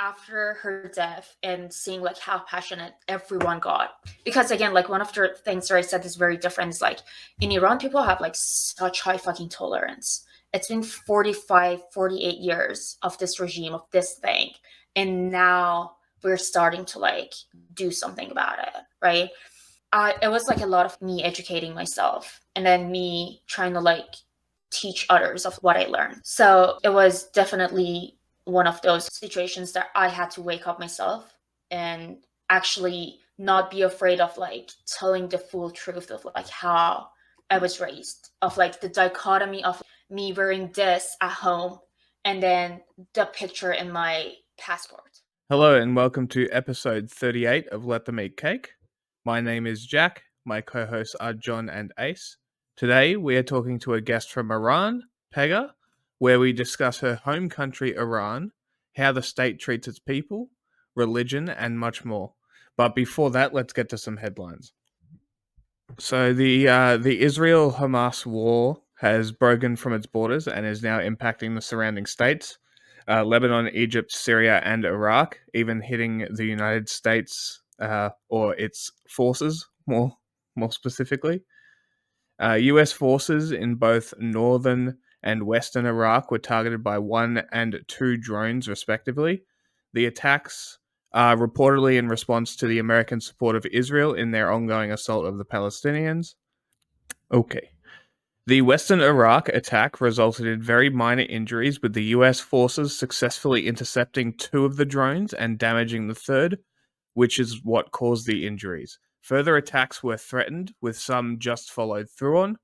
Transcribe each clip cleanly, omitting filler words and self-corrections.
after her death and seeing like how passionate everyone got, because again, like one of the things that I said is very different is like in Iran people have like such high fucking tolerance. It's been 45, 48 years of this regime, of this thing, and now we're starting to like do something about it, right? It was like a lot of me educating myself and then me trying to like teach others of what I learned. So it was definitely one of those situations that I had to wake up myself and actually not be afraid of like telling the full truth of like how I was raised, of like the dichotomy of me wearing this at home and then the picture in my passport. Hello and welcome to episode 38 of Let Them Eat Cake. My name is Jack. My co-hosts are John and Ace. Today we are talking to a guest from Iran, Pegah, where we discuss her home country, Iran, how the state treats its people, religion, and much more. But before that, let's get to some headlines. So the Israel-Hamas war has broken from its borders and is now impacting the surrounding states. Lebanon, Egypt, Syria, and Iraq, even hitting the United States or its forces more specifically. U.S. forces in both northern and western Iraq were targeted by 1 and 2 drones, respectively. The attacks are reportedly in response to the American support of Israel in their ongoing assault of the Palestinians. Okay. The Western Iraq attack resulted in very minor injuries, with the US forces successfully intercepting 2 of the drones and damaging the third, which is what caused the injuries. Further attacks were threatened, with some just followed through on.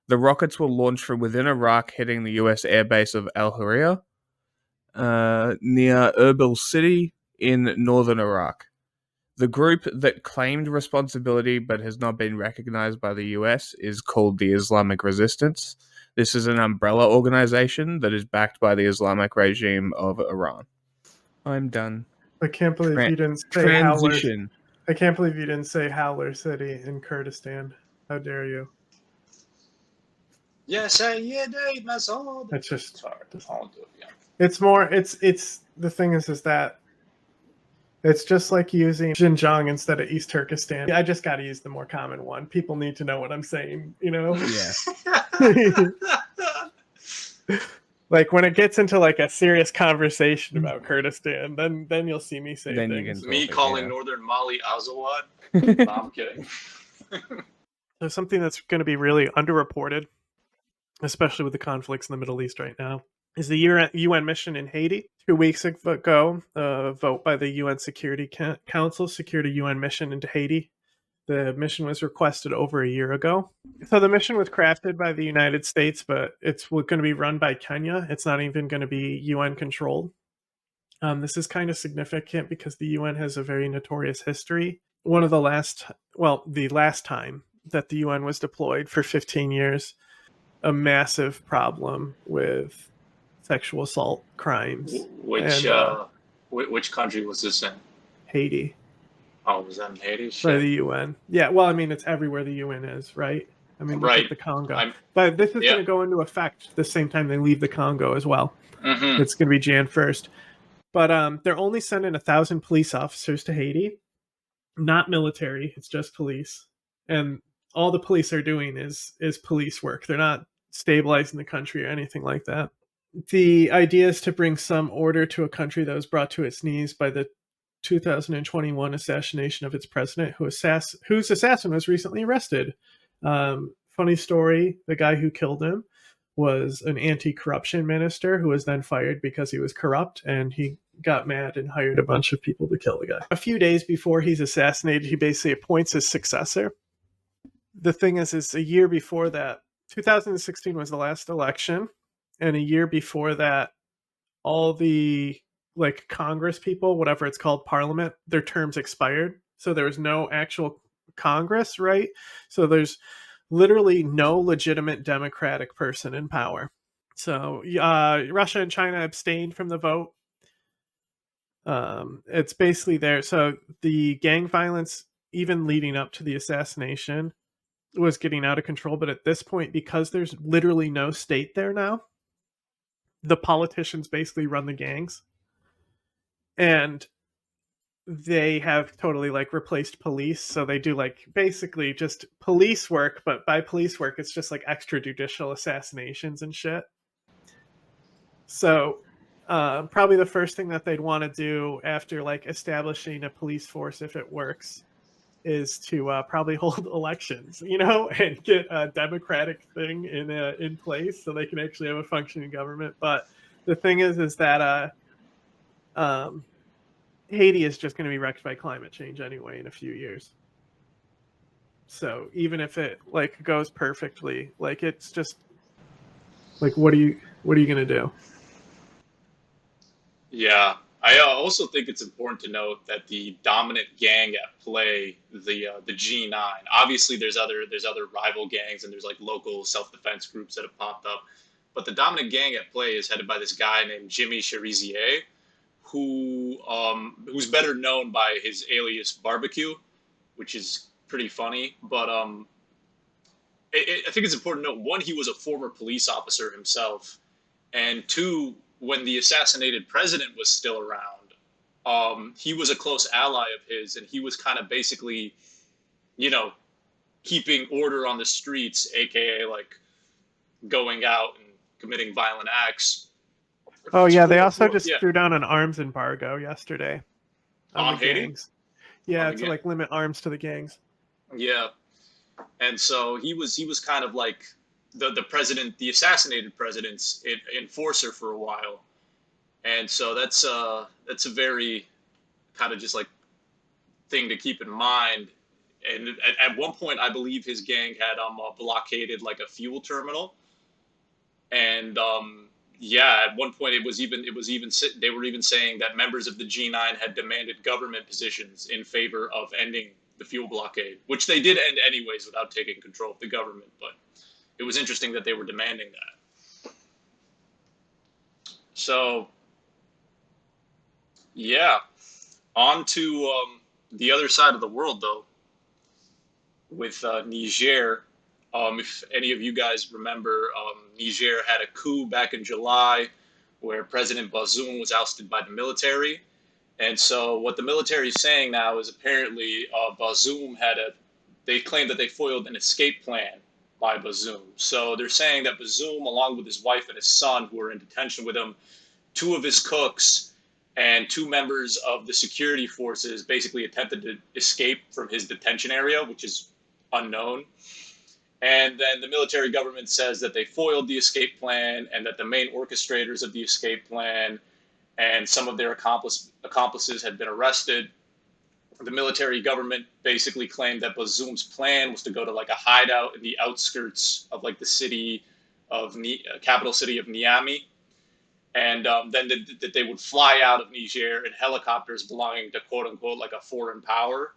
The rockets were launched from within Iraq, hitting the US airbase of al-qeada near Erbil City in northern Iraq. The group that claimed responsibility but has not been recognized by the US is called the Islamic Resistance. This is an umbrella organization that is backed by the Islamic regime of Iran. I'm done. I can't believe you didn't say transition. I can't believe you didn't say Howler City in Kurdistan. How dare you? Yes, that's That's just hard. Yeah. It's more it's the thing is that it's just like using Xinjiang instead of East Turkestan. I just got to use the more common one. People need to know what I'm saying, you know? Yeah. Like when it gets into like a serious conversation about Kurdistan, then you'll see me say Then you things. can Me talk it, calling yeah. Northern Mali Azawad? No, I'm kidding. There's something that's going to be really underreported, especially with the conflicts in the Middle East right now, is the UN mission in Haiti. 2 weeks ago, a vote by the UN Security Council secured a UN mission into Haiti. The mission was requested over a year ago. So the mission was crafted by the United States, but it's going to be run by Kenya. It's not even going to be UN controlled. This is kind of significant because the UN has a very notorious history. The last time that the UN was deployed for 15 years, a massive problem with sexual assault crimes. Which country was this in? Haiti. Oh, was that in Haiti? By the UN. Yeah, well, I mean, it's everywhere the UN is, right? I mean, look at the Congo. But this is going to go into effect the same time they leave the Congo as well. Mm-hmm. It's going to be Jan 1st. But they're only sending 1,000 police officers to Haiti. Not military, it's just police. And all the police are doing is police work. They're not stabilizing the country or anything like that. The idea is to bring some order to a country that was brought to its knees by the 2021 assassination of its president, whose assassin was recently arrested. Funny story, the guy who killed him was an anti-corruption minister who was then fired because he was corrupt, and he got mad and hired a bunch of people to kill the guy. A few days before he's assassinated, he basically appoints his successor. The thing is a year before that, 2016 was the last election, and a year before that, all the like Congress people, whatever it's called, Parliament, their terms expired. So there was no actual Congress, right? So there's literally no legitimate democratic person in power. So Russia and China abstained from the vote. It's basically there. So the gang violence, even leading up to the assassination, was getting out of control. But at this point, because there's literally no state there now, the politicians basically run the gangs. and they have totally like replaced police, so they do like basically just police work, but by police work it's just like extrajudicial assassinations and shit. So probably the first thing that they'd want to do after like establishing a police force, if it works, is to probably hold elections, and get a democratic thing in place so they can actually have a functioning government. But the thing is that Haiti is just going to be wrecked by climate change anyway in a few years. So even if it like goes perfectly, like it's just like what are you going to do? Yeah, I also think it's important to note that the dominant gang at play, the G9. Obviously, there's other rival gangs and there's like local self defense groups that have popped up, but the dominant gang at play is headed by this guy named Jimmy Cherizier, who's better known by his alias Barbecue, which is pretty funny. But I think it's important to note, one, he was a former police officer himself, and two, when the assassinated president was still around, he was a close ally of his, and he was kind of basically, you know, keeping order on the streets, aka like going out and committing violent acts. Oh yeah, they also just Yeah, threw down an arms embargo yesterday on the on Haiti, gangs. on Yeah, the to gang. like limit arms to the gangs. Yeah, and so he was kind of like the president, the assassinated president's enforcer for a while, and so that's a very kind of just like thing to keep in mind. And at one point, I believe his gang had blockaded like a fuel terminal, and yeah, at one point it was even they were even saying that members of the G9 had demanded government positions in favor of ending the fuel blockade, which they did end anyways without taking control of the government. But it was interesting that they were demanding that. So yeah, on to the other side of the world though, with Niger. If any of you guys remember, Niger had a coup back in July where President Bazoum was ousted by the military. And so what the military is saying now is apparently Bazoum they claimed that they foiled an escape plan by Bazoum. So they're saying that Bazoum, along with his wife and his son, who are in detention with him, two of his cooks, and two members of the security forces basically attempted to escape from his detention area, which is unknown. And then the military government says that they foiled the escape plan and that the main orchestrators of the escape plan and some of their accomplices had been arrested. The military government basically claimed that Bazoum's plan was to go to like a hideout in the outskirts of like the capital city of Niamey, and then that they would fly out of Niger in helicopters belonging to quote unquote like a foreign power.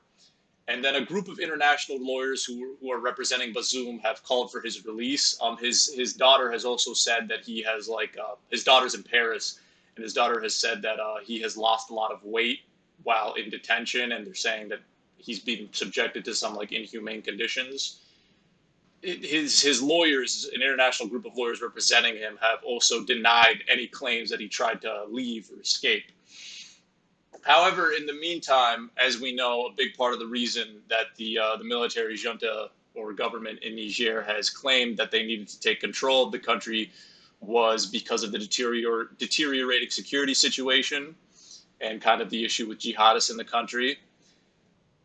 And then a group of international lawyers who are representing Bazoum have called for his release. His daughter has also said that he has his daughter's in Paris, and his daughter has said that he has lost a lot of weight while in detention, and they're saying that he's being subjected to some like inhumane conditions. His lawyers, an international group of lawyers representing him, have also denied any claims that he tried to leave or escape. However, in the meantime, as we know, a big part of the reason that the military junta or government in Niger has claimed that they needed to take control of the country was because of the deteriorating security situation and kind of the issue with jihadists in the country.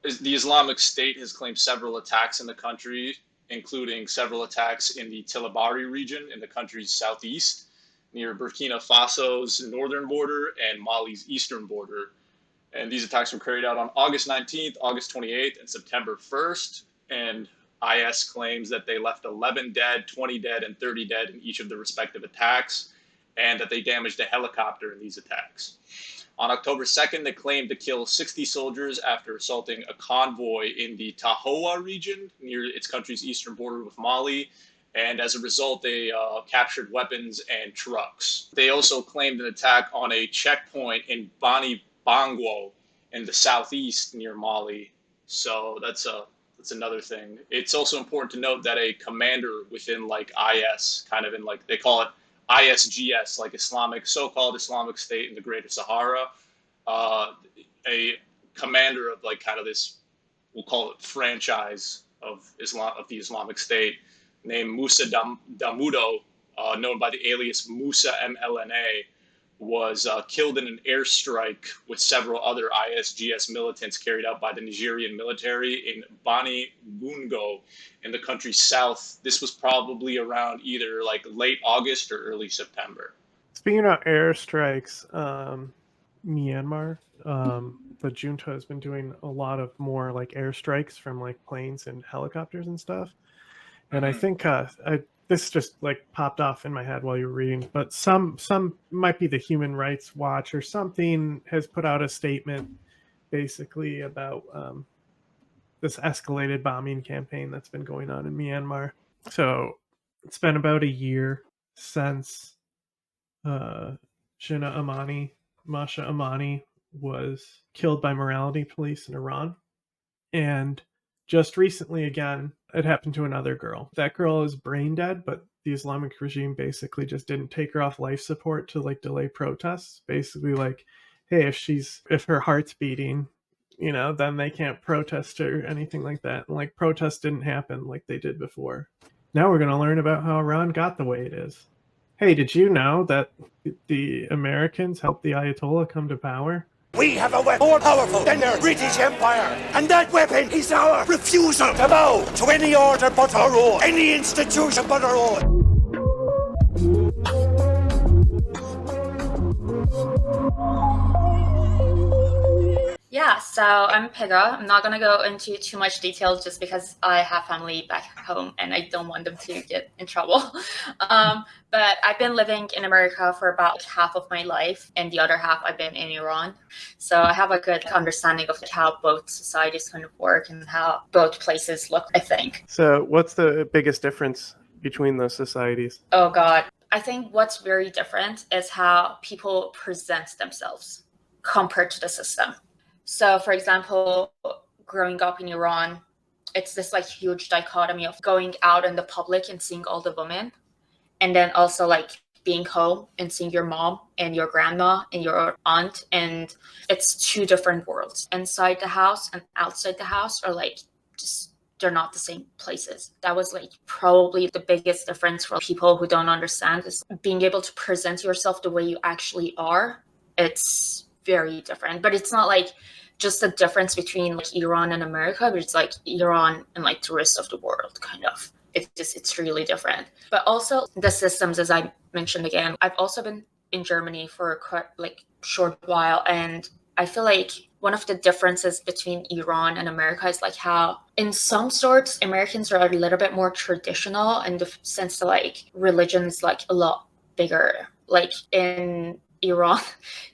The Islamic State has claimed several attacks in the country, including several attacks in the Tilabari region in the country's southeast, near Burkina Faso's northern border and Mali's eastern border. And these attacks were carried out on August 19th, August 28th, and September 1st. And IS claims that they left 11 dead, 20 dead, and 30 dead in each of the respective attacks, and that they damaged a helicopter in these attacks. On October 2nd, they claimed to kill 60 soldiers after assaulting a convoy in the Tahoua region near its country's eastern border with Mali. And as a result, they captured weapons and trucks. They also claimed an attack on a checkpoint in Bani Bangwo in the southeast near Mali. So that's another thing. It's also important to note that a commander within like IS, kind of in like they call it ISGS, like so-called Islamic State in the Greater Sahara, a commander of like kind of this, we'll call it franchise of the Islamic State, named Musa Damudo, known by the alias Musa MLNA, was killed in an airstrike with several other ISGS militants carried out by the Nigerian military in Bani Gungo in the country's south. This was probably around either like late August or early September. Speaking of airstrikes, Myanmar, the junta has been doing a lot of more like airstrikes from like planes and helicopters and stuff. And I think this just like popped off in my head while you were reading, but some might be the Human Rights Watch or something has put out a statement basically about this escalated bombing campaign that's been going on in Myanmar. So it's been about a year since Masha Amani was killed by morality police in Iran. And just recently again, it happened to another girl. That girl is brain dead, but the Islamic regime basically just didn't take her off life support to like delay protests. Basically like, hey, if her heart's beating, you know, then they can't protest or anything like that. And like protests didn't happen like they did before. Now we're going to learn about how Iran got the way it is. Hey, did you know that the Americans helped the Ayatollah come to power? We have a weapon more powerful than their British Empire, and that weapon is our refusal to bow to any order but our own, any institution but our own. Yeah, so I'm Pegah. I'm not going to go into too much details just because I have family back home and I don't want them to get in trouble. But I've been living in America for about half of my life, and the other half I've been in Iran. So I have a good understanding of how both societies kind of work and how both places look, I think. So what's the biggest difference between those societies? Oh, God. I think what's very different is how people present themselves compared to the system. So, for example, growing up in Iran, it's this like huge dichotomy of going out in the public and seeing all the women, and then also like being home and seeing your mom and your grandma and your aunt. And it's two different worlds. Inside the house and outside the house are like just, they're not the same places. That was like probably the biggest difference for people who don't understand is being able to present yourself the way you actually are. It's very different, but it's not like just a difference between like Iran and America, but it's like Iran and like the rest of the world kind of. It's really different. But also the systems, as I mentioned again, I've also been in Germany for a quite like short while, and I feel like one of the differences between Iran and America is like how in some sorts Americans are a little bit more traditional in the sense that like religion's like a lot bigger. Like in Iran,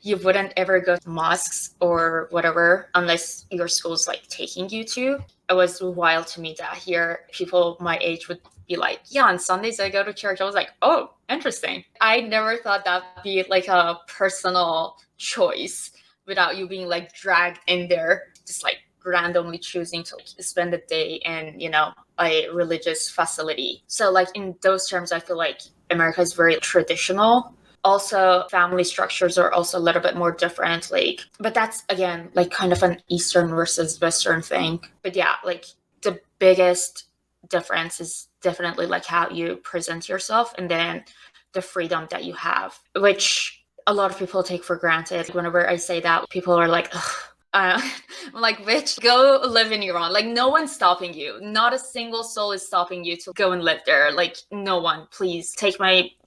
you wouldn't ever go to mosques or whatever unless your school's like taking you to. It was wild to me that here people my age would be like, yeah, on Sundays I go to church. I was like, oh, interesting. I never thought that'd be like a personal choice without you being like dragged in there, just like randomly choosing to like, spend a day in, you know, a religious facility. So like in those terms, I feel like America is very traditional. Also, family structures are also a little bit more different, like, but that's again like kind of an Eastern versus Western thing. But yeah, like the biggest difference is definitely like how you present yourself and then the freedom that you have, which a lot of people take for granted. Whenever I say that, people are like, ugh. I'm like, bitch, go live in Iran. Like, no one's stopping you. Not a single soul is stopping you to go and live there. Like, no one. Please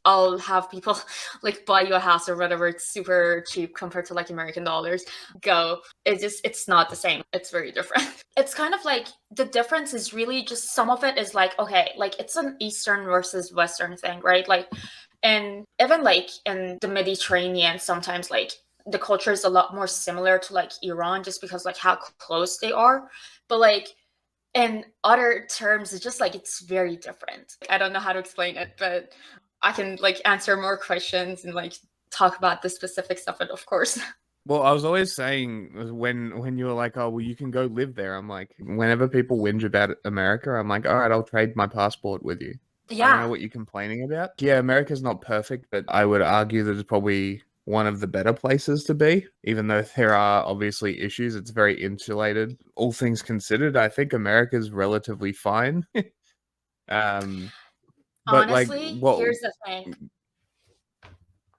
I'll have people like buy you a house or whatever. It's super cheap compared to like American dollars. Go. It's not the same. It's very different. It's kind of like the difference is really just some of it is like, okay, like it's an Eastern versus Western thing, right? Like, and even like in the Mediterranean, sometimes like the culture is a lot more similar to like Iran just because like how close they are. But like in other terms, it's just like it's very different. I don't know how to explain it, but I can like answer more questions and like talk about the specifics of it, of course. Well, I was always saying when you were like, oh, well, you can go live there. I'm like, whenever people whinge about America, I'm like, all right, I'll trade my passport with you. I don't know Yeah. what you're complaining about. Yeah, America's not perfect, but I would argue that it's probably one of the better places to be, even though there are obviously issues. It's very insulated. All things considered, I think America's relatively fine. But like, Honestly, what? here's the thing.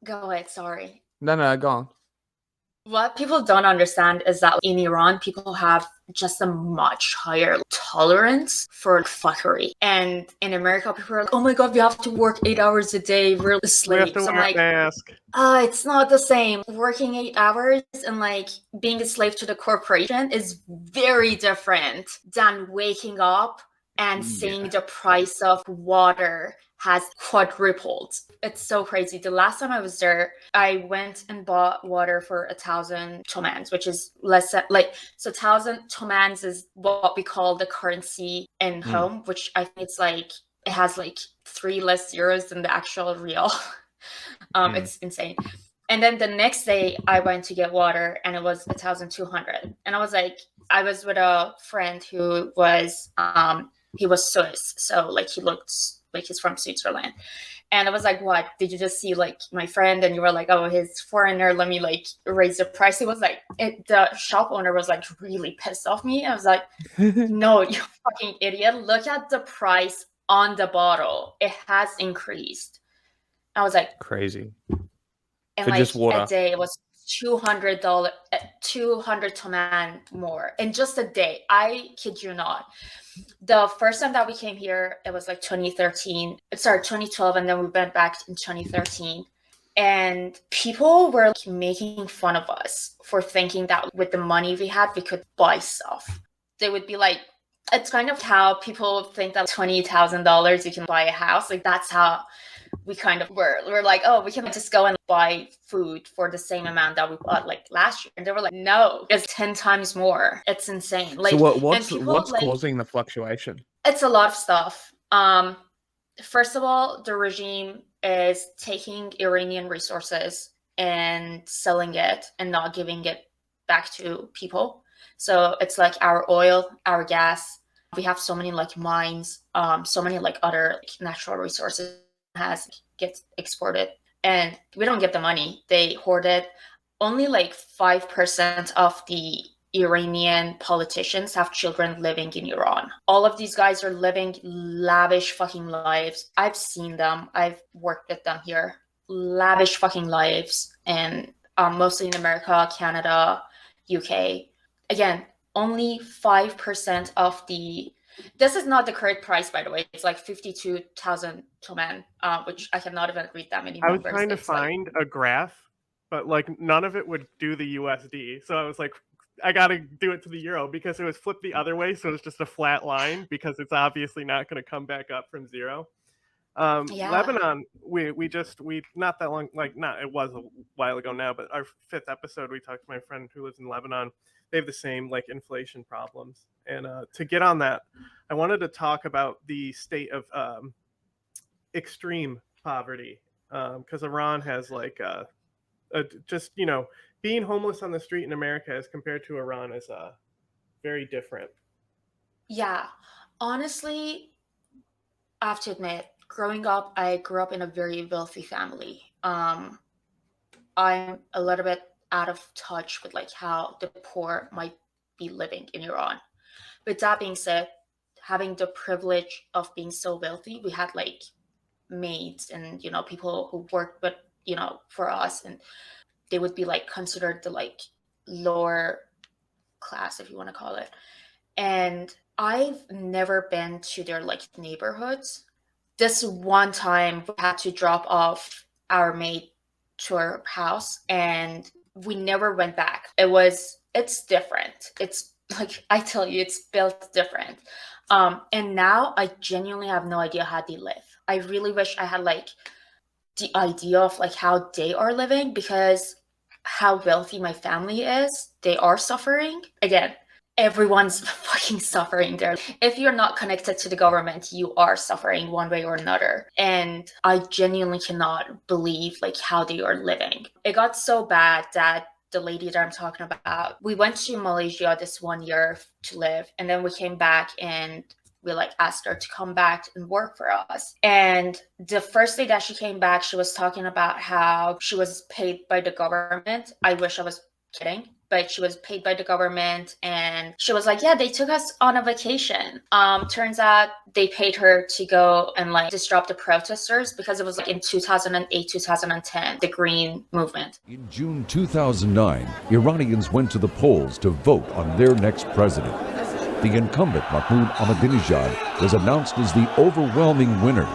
Go ahead, sorry. No, go on. What people don't understand is that in Iran, people have just a much higher tolerance for fuckery. And in America, people are like, oh my God, we have to work 8 hours a day. We're We have to slaves. I'm wear a like, mask. it's not the same. Working 8 hours and like being a slave to the corporation is very different than waking up and seeing Yeah. the price of water has quadrupled. It's so crazy. The last time I was there, I went and bought water for 1,000 tomans, which is less than like, so 1,000 tomans is what we call the currency in home, which I think it's like, it has like 3 less zeros than the actual real. It's insane. And then the next day I went to get water and it was 1,200. And I was like, I was with a friend who was, he was Swiss. So like he looked like he's from Switzerland. And I was like, what? Did you just see like my friend? And you were like, oh, he's foreigner. Let me like raise the price. It was like, the shop owner was like really pissed off me. I was like, no, you fucking idiot. Look at the price on the bottle. It has increased. I was like, Crazy. and For like just water. a day it was $200, 200 toman more in just a day. I kid you not. The first time that we came here, it was like 2012, and then we went back in 2013. And people were like making fun of us for thinking that with the money we had, we could buy stuff. They would be like, it's kind of how people think that $20,000 you can buy a house. Like that's how we kind of we're like, oh, we can just go and buy food for the same amount that we bought like last year. And they were like, no, it's 10 times more. It's insane. Like, So and what's people like, causing the fluctuation? it's a lot of stuff. First of all, the regime is taking Iranian resources and selling it and not giving it back to people. So it's like our oil, our gas. We have so many like mines, so many like other like, natural resources gets exported, and we don't get the money. They hoard it. Only like 5% of the Iranian politicians have children living in Iran. All of these guys are living lavish fucking lives. I've seen them. I've worked with them here. Lavish fucking lives, and mostly in America, Canada, UK. Again, only 5% of the. This is not the correct price, by the way. It's like 52,000 toman, which I cannot even read that many I was numbers. trying to It's like, find a graph, but like none of it would do the USD. So I was like, I gotta do it to the euro because it was flipped the other way, so it's just a flat line because it's obviously not going to come back up from zero. yeah. Lebanon, we not that long, like not it was a while ago now, but our 5th episode we talked to my friend who lives in Lebanon. They have the same like inflation problems, and to get on that, I wanted to talk about the state of extreme poverty because Iran has like just being homeless on the street in America as compared to Iran is very different. Yeah. Honestly, I have to admit, growing up, I grew up in a very wealthy family. I'm a little bit out of touch with like how the poor might be living in Iran. With that being said, having the privilege of being so wealthy, we had like maids and people who worked with for us, and they would be like considered the like lower class, if you want to call it. And I've never been to their like neighborhoods. This one time we had to drop off our maid to our house and we never went back. It's different. It's like, I tell you, it's built different. And now I genuinely have no idea how they live. I really wish I had like the idea of like how they are living, because how wealthy my family is, they are suffering. Again, everyone's fucking suffering there. If you're not connected to the government, you are suffering one way or another. And I genuinely cannot believe like how they are living. It got so bad that the lady that I'm talking about, we went to Malaysia this one year to live, and then we came back and we like asked her to come back and work for us. And the first day that she came back, she was talking about how she was paid by the government. I wish I was kidding, but she was paid by the government, and she was like, yeah, they took us on a vacation. Turns out they paid her to go and like disrupt the protesters, because it was like in 2008, 2010, the Green Movement. In June 2009, Iranians went to the polls to vote on their next president. The incumbent, Mahmoud Ahmadinejad, was announced as the overwhelming winner,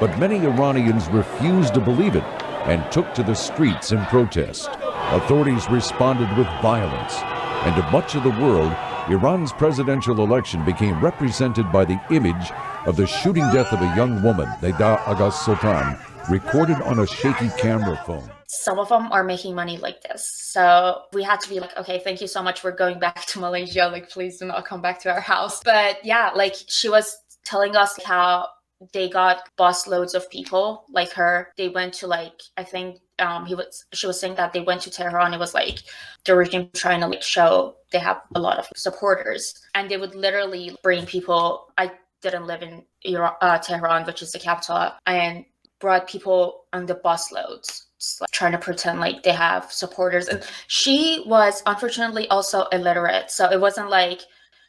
but many Iranians refused to believe it and took to the streets in protest. Authorities responded with violence, and to much of the world, Iran's presidential election became represented by the image of the shooting death of a young woman, Neda Agha Sultan, recorded on a shaky camera phone. Some of them are making money like this. So we had to be like, okay, thank you so much. We're going back to Malaysia. Like, please do not come back to our house. But yeah, like she was telling us how they got busloads of people like her. They went to like, I think she was saying that they went to Tehran. It was like the regime trying to like show they have a lot of supporters, and they would literally bring people. I didn't live in Tehran, which is the capital, and brought people on the busloads, like trying to pretend like they have supporters. And she was unfortunately also illiterate, so it wasn't like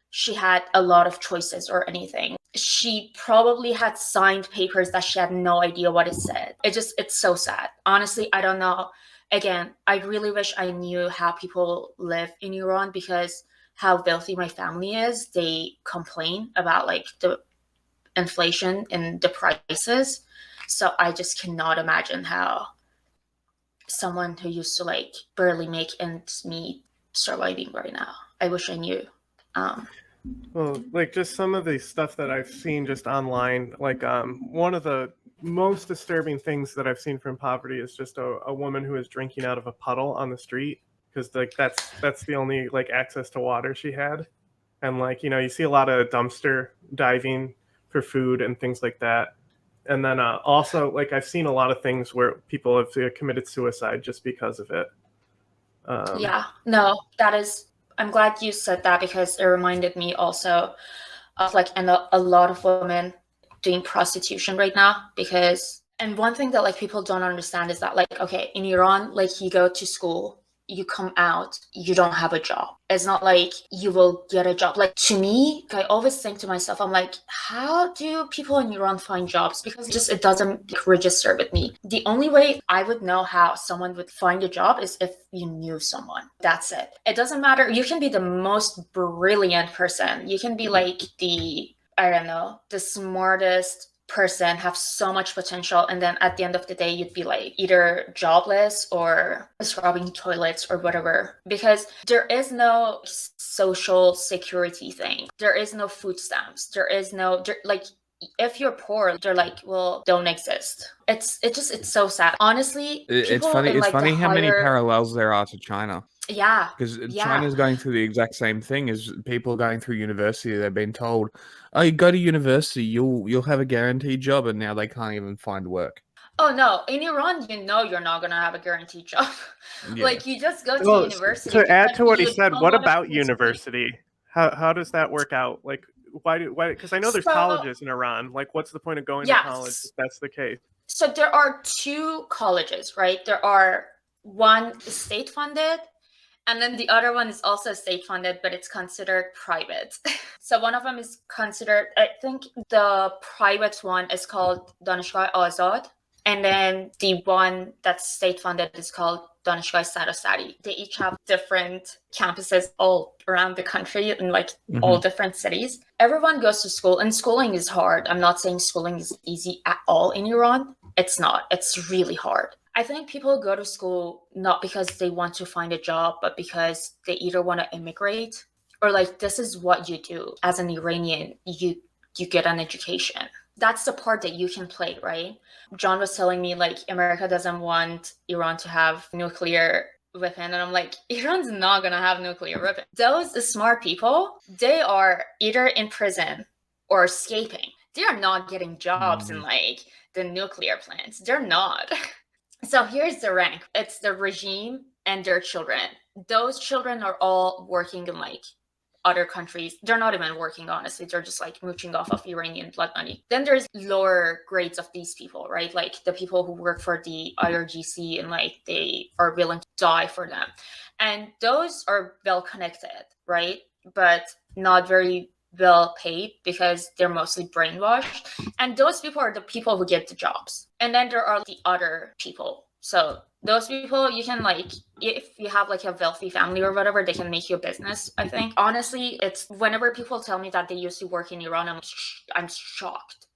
she had a lot of choices or anything. She probably had signed papers that she had no idea what it said. It's so sad. Honestly, I don't know. Again, I really wish I knew how people live in Iran, because how wealthy my family is. They complain about like the inflation and the prices. So I just cannot imagine how someone who used to like barely make ends meet surviving right now. I wish I knew. Well, like just some of the stuff that I've seen just online, like one of the most disturbing things that I've seen from poverty is just a woman who is drinking out of a puddle on the street, because like that's the only like access to water she had. And like, you see a lot of dumpster diving for food and things like that. And then also, like, I've seen a lot of things where people have committed suicide just because of it. Yeah, no, that is, I'm glad you said that, because it reminded me also of like a lot of women doing prostitution right now. Because, and one thing that like people don't understand is that like, okay, in Iran, like you go to school, you come out, you don't have a job. It's not like you will get a job. Like to me, I always think to myself, I'm like, how do people in Iran find jobs? Because it doesn't register with me. The only way I would know how someone would find a job is if you knew someone. That's it. It doesn't matter. You can be the most brilliant person. You can be like the smartest person, have so much potential, and then at the end of the day you'd be like either jobless or scrubbing toilets or whatever, because there is no social security thing. There is no food stamps. There is no like, if you're poor, they're like, well, don't exist. It's so sad, honestly. It's funny how many parallels there are to China. Yeah, because China's going through the exact same thing as people going through university. They've been told, oh, you go to university, you'll have a guaranteed job, and now they can't even find work. Oh no, in Iran, you're not gonna have a guaranteed job. Yeah. Like you just go to university. To add to what he said, what about university? How does that work out? Like why? Because I know there's colleges in Iran. Like, what's the point of going to college if that's the case? So there are two colleges, right? There are one state funded, and then the other one is also state funded, but it's considered private. So one of them is considered, I think the private one is called Danishgah Azad, and then the one that's state funded is called Danishgah Sarasari. They each have different campuses all around the country in like all different cities. Everyone goes to school, and schooling is hard. I'm not saying schooling is easy at all in Iran. It's not. It's really hard. I think people go to school not because they want to find a job, but because they either want to immigrate, or like this is what you do as an Iranian. You get an education. That's the part that you can play, right? John was telling me like America doesn't want Iran to have nuclear weapon, and I'm like, Iran's not gonna have nuclear weapon. Those smart people, they are either in prison or escaping. They are not getting jobs in like the nuclear plants. They're not. So here's the rank. It's the regime and their children. Those children are all working in like other countries. They're not even working, honestly. They're just like mooching off of Iranian blood money. Then there's lower grades of these people, right? Like the people who work for the IRGC and like they are willing to die for them. And those are well connected, right? But not very well paid because they're mostly brainwashed. And those people are the people who get the jobs. And then there are the other people. So those people, you can like, if you have like a wealthy family or whatever, they can make you a business, I think. Honestly, it's whenever people tell me that they used to work in Iran, I'm shocked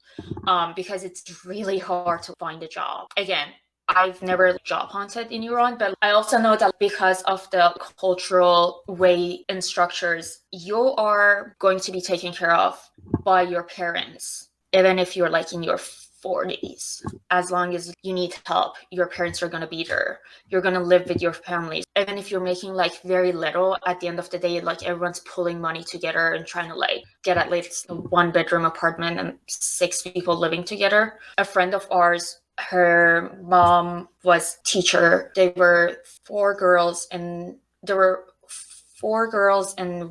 because it's really hard to find a job. Again, I've never job hunted in Iran, but I also know that because of the cultural way and structures, you are going to be taken care of by your parents, even if you're like in your 40s. As long as you need help, your parents are going to be there. You're going to live with your family. Even if you're making like very little, at the end of the day, like everyone's pulling money together and trying to like get at least a 1-bedroom apartment and 6 people living together. A friend of ours, her mom was teacher. There were 4 girls and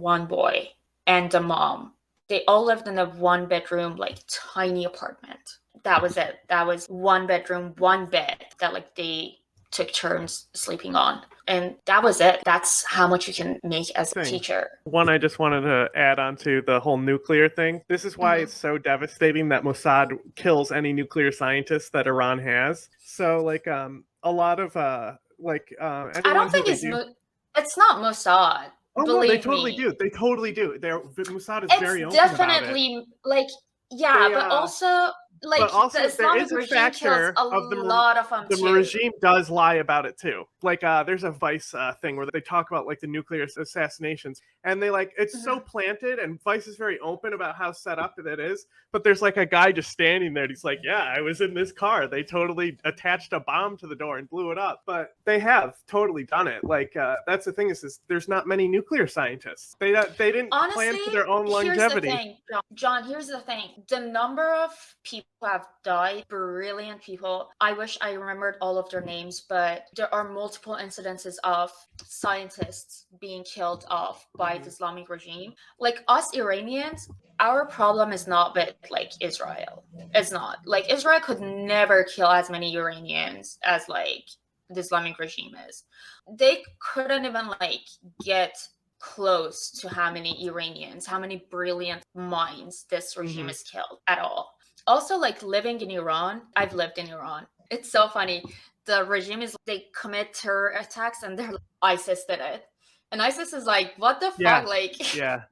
1 boy and the mom. They all lived in a 1-bedroom, like tiny apartment. That was it. That was 1 bedroom, 1 bed that like they took turns sleeping on. And that was it. That's how much you can make as a teacher. One, I just wanted to add on to the whole nuclear thing. This is why it's so devastating that Mossad kills any nuclear scientists that Iran has. So like a lot of I don't think it's not Mossad. Oh no, they totally do. They totally do. Mossad is very open about it. It's definitely like but also like but also, the Islamic there is a regime factor kills a of lot of them the too. regime does lie about it too. Like there's a Vice thing where they talk about like the nuclear assassinations, and they like it's so planted, and Vice is very open about how set up it is. But there's like a guy just standing there, and he's like, "Yeah, I was in this car. They totally attached a bomb to the door and blew it up." But they have totally done it. Like that's the thing is there's not many nuclear scientists. They didn't plan for their own longevity. Here's the thing, John. Here's the thing: the number of people who have died, brilliant people. I wish I remembered all of their names, but there are multiple incidences of scientists being killed off by the Islamic regime. Like us Iranians, our problem is not with like Israel. It's not. Like Israel could never kill as many Iranians as like the Islamic regime is. They couldn't even like get close to how many Iranians, how many brilliant minds this regime has killed at all. Also, like living in Iran, I've lived in Iran. It's so funny. The regime is they commit terror attacks and they're like, ISIS did it. And ISIS is like, what the fuck? Like, yeah.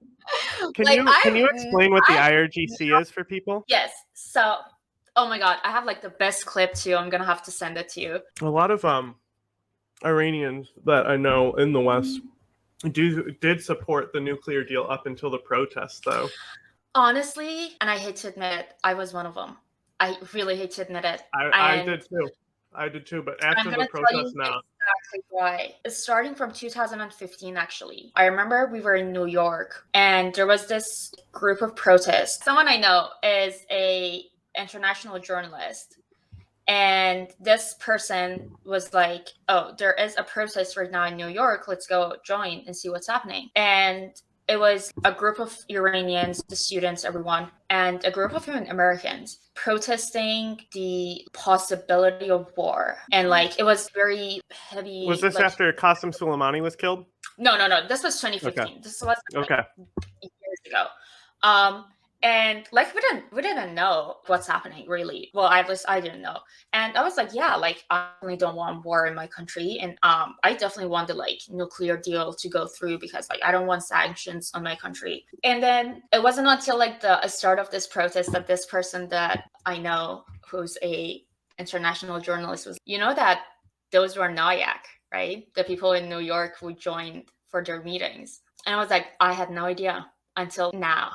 Can you explain what the IRGC is for people? Yes. So, oh my God, I have like the best clip too. I'm gonna have to send it to you. A lot of Iranians that I know in the West did support the nuclear deal up until the protests, though. Honestly, and I hate to admit it, I was one of them. I really hate to admit it. I did too, but after the protests now. Exactly why. It's starting from 2015, actually. I remember we were in New York and there was this group of protests. Someone I know is a international journalist. And this person was like, oh, there is a protest right now in New York. Let's go join and see what's happening. And it was a group of Iranians, the students, everyone, and a group of Americans protesting the possibility of war. And like, it was very heavy. Was this after Qasem Soleimani was killed? No. This was 2015. Okay. This was years ago. And like we didn't know what's happening really. Well, at least I didn't know. And I was like, yeah, like I definitely don't want war in my country, and I definitely want the like nuclear deal to go through because like I don't want sanctions on my country. And then it wasn't until like the start of this protest that this person that I know, who's a international journalist, was, you know, that those were NIAC, right? The people in New York who joined for their meetings. And I was like, I had no idea until now.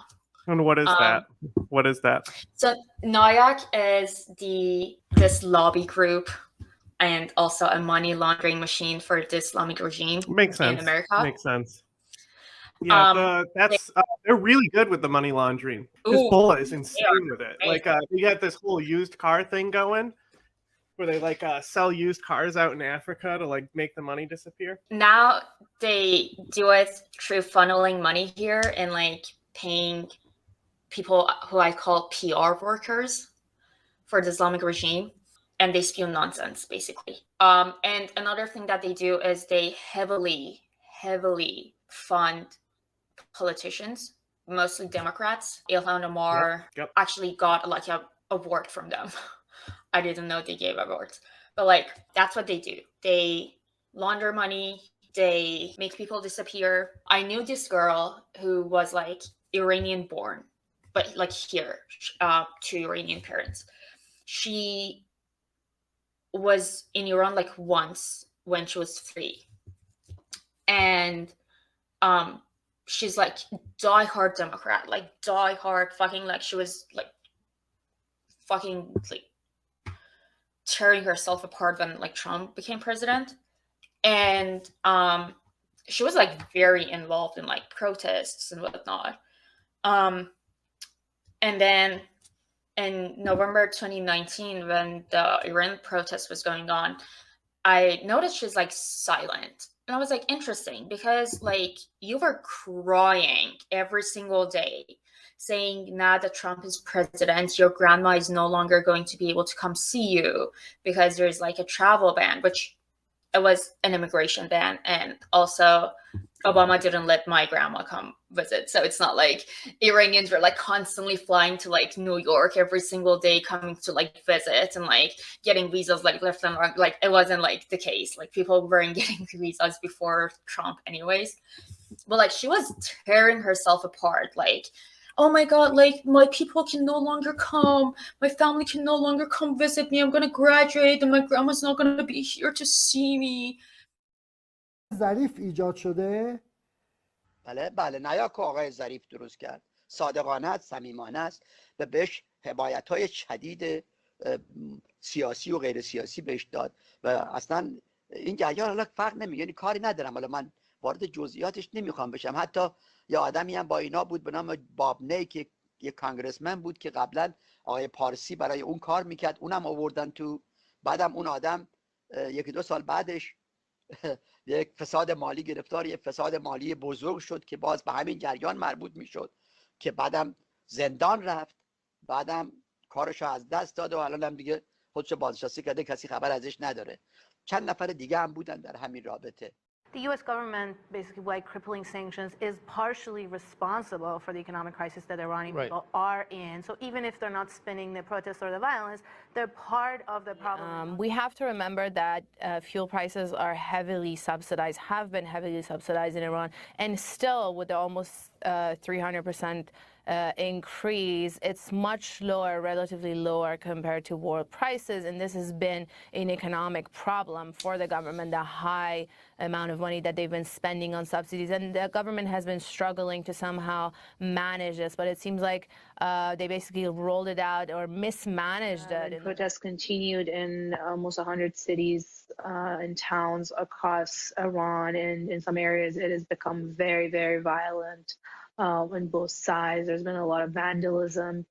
And what is that? What is that? So NIAC is this lobby group and also a money laundering machine for the Islamic regime in America. Makes sense. Yeah, they're really good with the money laundering. Hezbollah is insane with it. Like you got this whole used car thing going. where they like sell used cars out in Africa to like make the money disappear. Now they do it through funneling money here and like paying people who I call PR workers for the Islamic regime, and they spew nonsense basically. And another thing that they do is they heavily fund politicians, mostly Democrats. Ilhan Omar Yep. actually got like a award from them. I didn't know they gave awards, but like that's what they do. They launder money. They make people disappear. I knew this girl who was like Iranian born, but like here to Iranian parents. She was in Iran like once when she was 3, and she's like diehard Democrat, like diehard fucking, like she was like fucking like tearing herself apart when like Trump became president. And she was like very involved in like protests and whatnot. And then in November 2019, when the Iran protest was going on, I noticed she's like silent. And I was like, interesting, because like you were crying every single day saying now that Trump is president, your grandma is no longer going to be able to come see you because there's like a travel ban, which it was an immigration ban. And also Obama didn't let my grandma come visit. So it's not like Iranians were like constantly flying to like New York every single day, coming to like visit and like getting visas like left and right. Like it wasn't like the case. Like people weren't getting visas before Trump anyways. But like she was tearing herself apart. Like, oh my God, like my people can no longer come. My family can no longer come visit me. I'm going to graduate and my grandma's not going to be here to see me. ظریف ایجاد شده. بله نیا که آقای ظریف درست کرد، صادقانه است، صمیمانه است و بهش حمایت‌های شدید سیاسی و غیر سیاسی بهش داد و اصلا این جریان حالا فرق نمیکنه، یعنی کاری ندارم، حالا من وارد جزئیاتش نمیخوام بشم. حتی یه آدمی هم با اینا بود به نام بابنی که یک کانگرسمن بود که قبلا آقای پارسی برای اون کار میکرد، اونم آوردن تو. بعدم اون آدم 1-2 سال بعدش یک فساد مالی گرفتار یک فساد مالی بزرگ شد که باز به همین جریان مربوط میشد که بعدم زندان رفت، بعدم کارشو از دست داد و الان هم دیگه خودشو بازنشسته کرده، کسی خبر ازش نداره. چند نفر دیگه هم بودن در همین رابطه. The U.S. government, basically by crippling sanctions, is partially responsible for the economic crisis that Iranian people are in. So even if they're not spinning the protests or the violence, they're part of the problem. We have to remember that fuel prices are heavily subsidized, have been heavily subsidized in Iran, and still with the almost 300% increase, it's much lower, relatively lower compared to world prices, and this has been an economic problem for the government, the high amount of money that they've been spending on subsidies, and the government has been struggling to somehow manage this, but it seems like they basically rolled it out or mismanaged it. Protests continued in almost 100 cities and towns across Iran, and in some areas it has become very, very violent. On both sides, there's been a lot of vandalism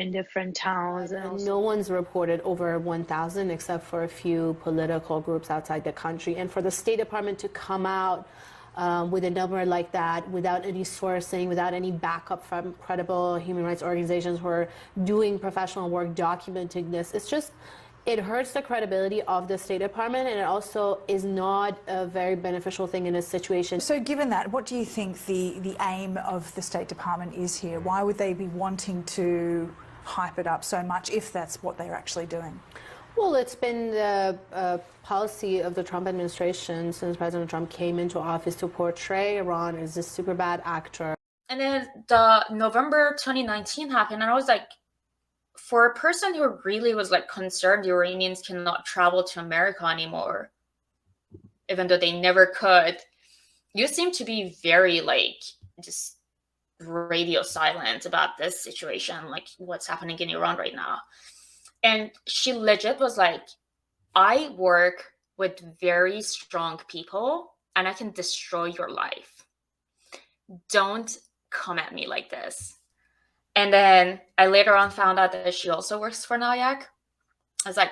in different towns. And no one's reported over 1,000 except for a few political groups outside the country. And for the State Department to come out with a number like that without any sourcing, without any backup from credible human rights organizations who are doing professional work documenting this, it hurts the credibility of the State Department, and it also is not a very beneficial thing in a situation. So given that, what do you think the aim of the State Department is here? Why would they be wanting to hype it up so much if that's what they're actually doing? Well, it's been the policy of the Trump administration since President Trump came into office to portray Iran as this super bad actor. And then the November 2019 happened, and I was like, for a person who really was like concerned the Iranians cannot travel to America anymore, even though they never could, you seem to be very like just radio silent about this situation, like what's happening in Iran right now. And she legit was like, I work with very strong people and I can destroy your life. Don't come at me like this. And then I later on found out that she also works for NIAC. I was like,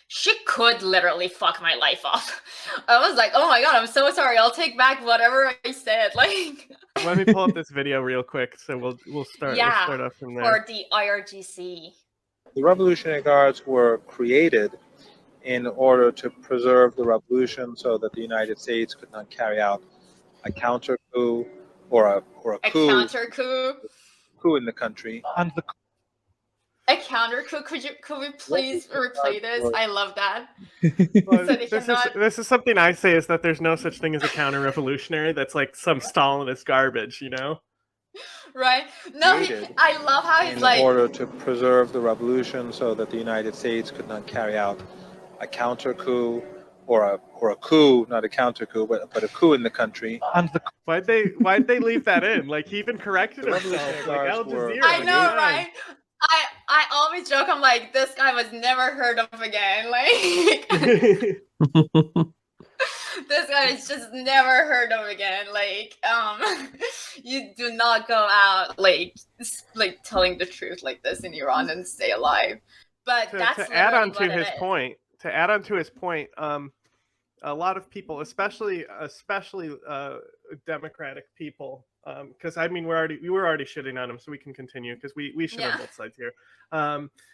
she could literally fuck my life off. I was like, oh my god, I'm so sorry. I'll take back whatever I said. Like, let me pull up this video real quick. So we'll start off from there. For the IRGC. The Revolutionary Guards were created in order to preserve the revolution so that the United States could not carry out a counter coup or a coup, counter coup in the country. A counter coup. Could we please replay this? I love that. Well, this is something I say, is that there's no such thing as a counter-revolutionary. That's like some Stalinist garbage, you know? Right? No, I love how he's like, in order to preserve the revolution so that the United States could not carry out a counter coup or a coup, not a counter coup, but a coup in the country. Why'd they leave that in? Like, he even corrected himself. Like Al Jazeera. I know, right? I always joke, I'm like, this guy was never heard of again. Like, this guy is just never heard of again. Like, you do not go out like telling the truth like this in Iran and stay alive. But that's to add on to his point. To add on to his point, a lot of people, especially Democratic people, because I mean we were already shitting on him, so we can continue because we shit on both sides here.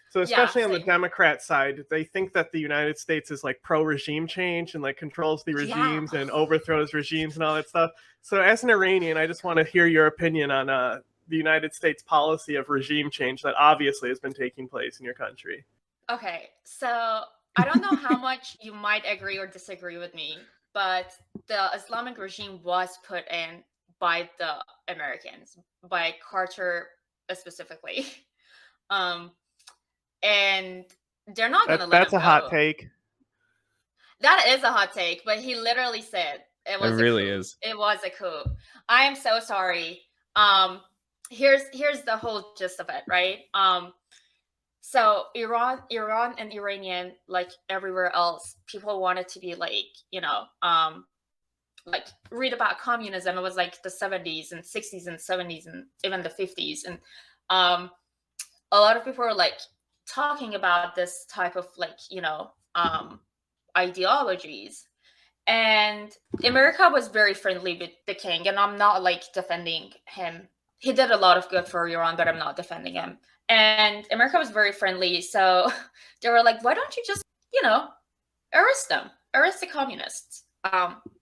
So especially on the Democrat side, they think that the United States is like pro-regime change and like controls the regimes and overthrows regimes and all that stuff. So as an Iranian, I just want to hear your opinion on the United States policy of regime change that obviously has been taking place in your country. Okay, so I don't know how much you might agree or disagree with me, but the Islamic regime was put in by the Americans, by Carter specifically. And they're not going to let him go. That's a hot take. That is a hot take, but he literally said it was really is. It was a coup. I am so sorry. Here's the whole gist of it, right? So Iran and Iranian, like everywhere else, people wanted to be like, like read about communism. It was like the 70s and 60s and 70s and even the 50s. And a lot of people were like talking about this type of like, ideologies. And America was very friendly with the king. And I'm not like defending him. He did a lot of good for Iran, but I'm not defending him. And America was very friendly. So they were like, why don't you just, arrest them, arrest the communists,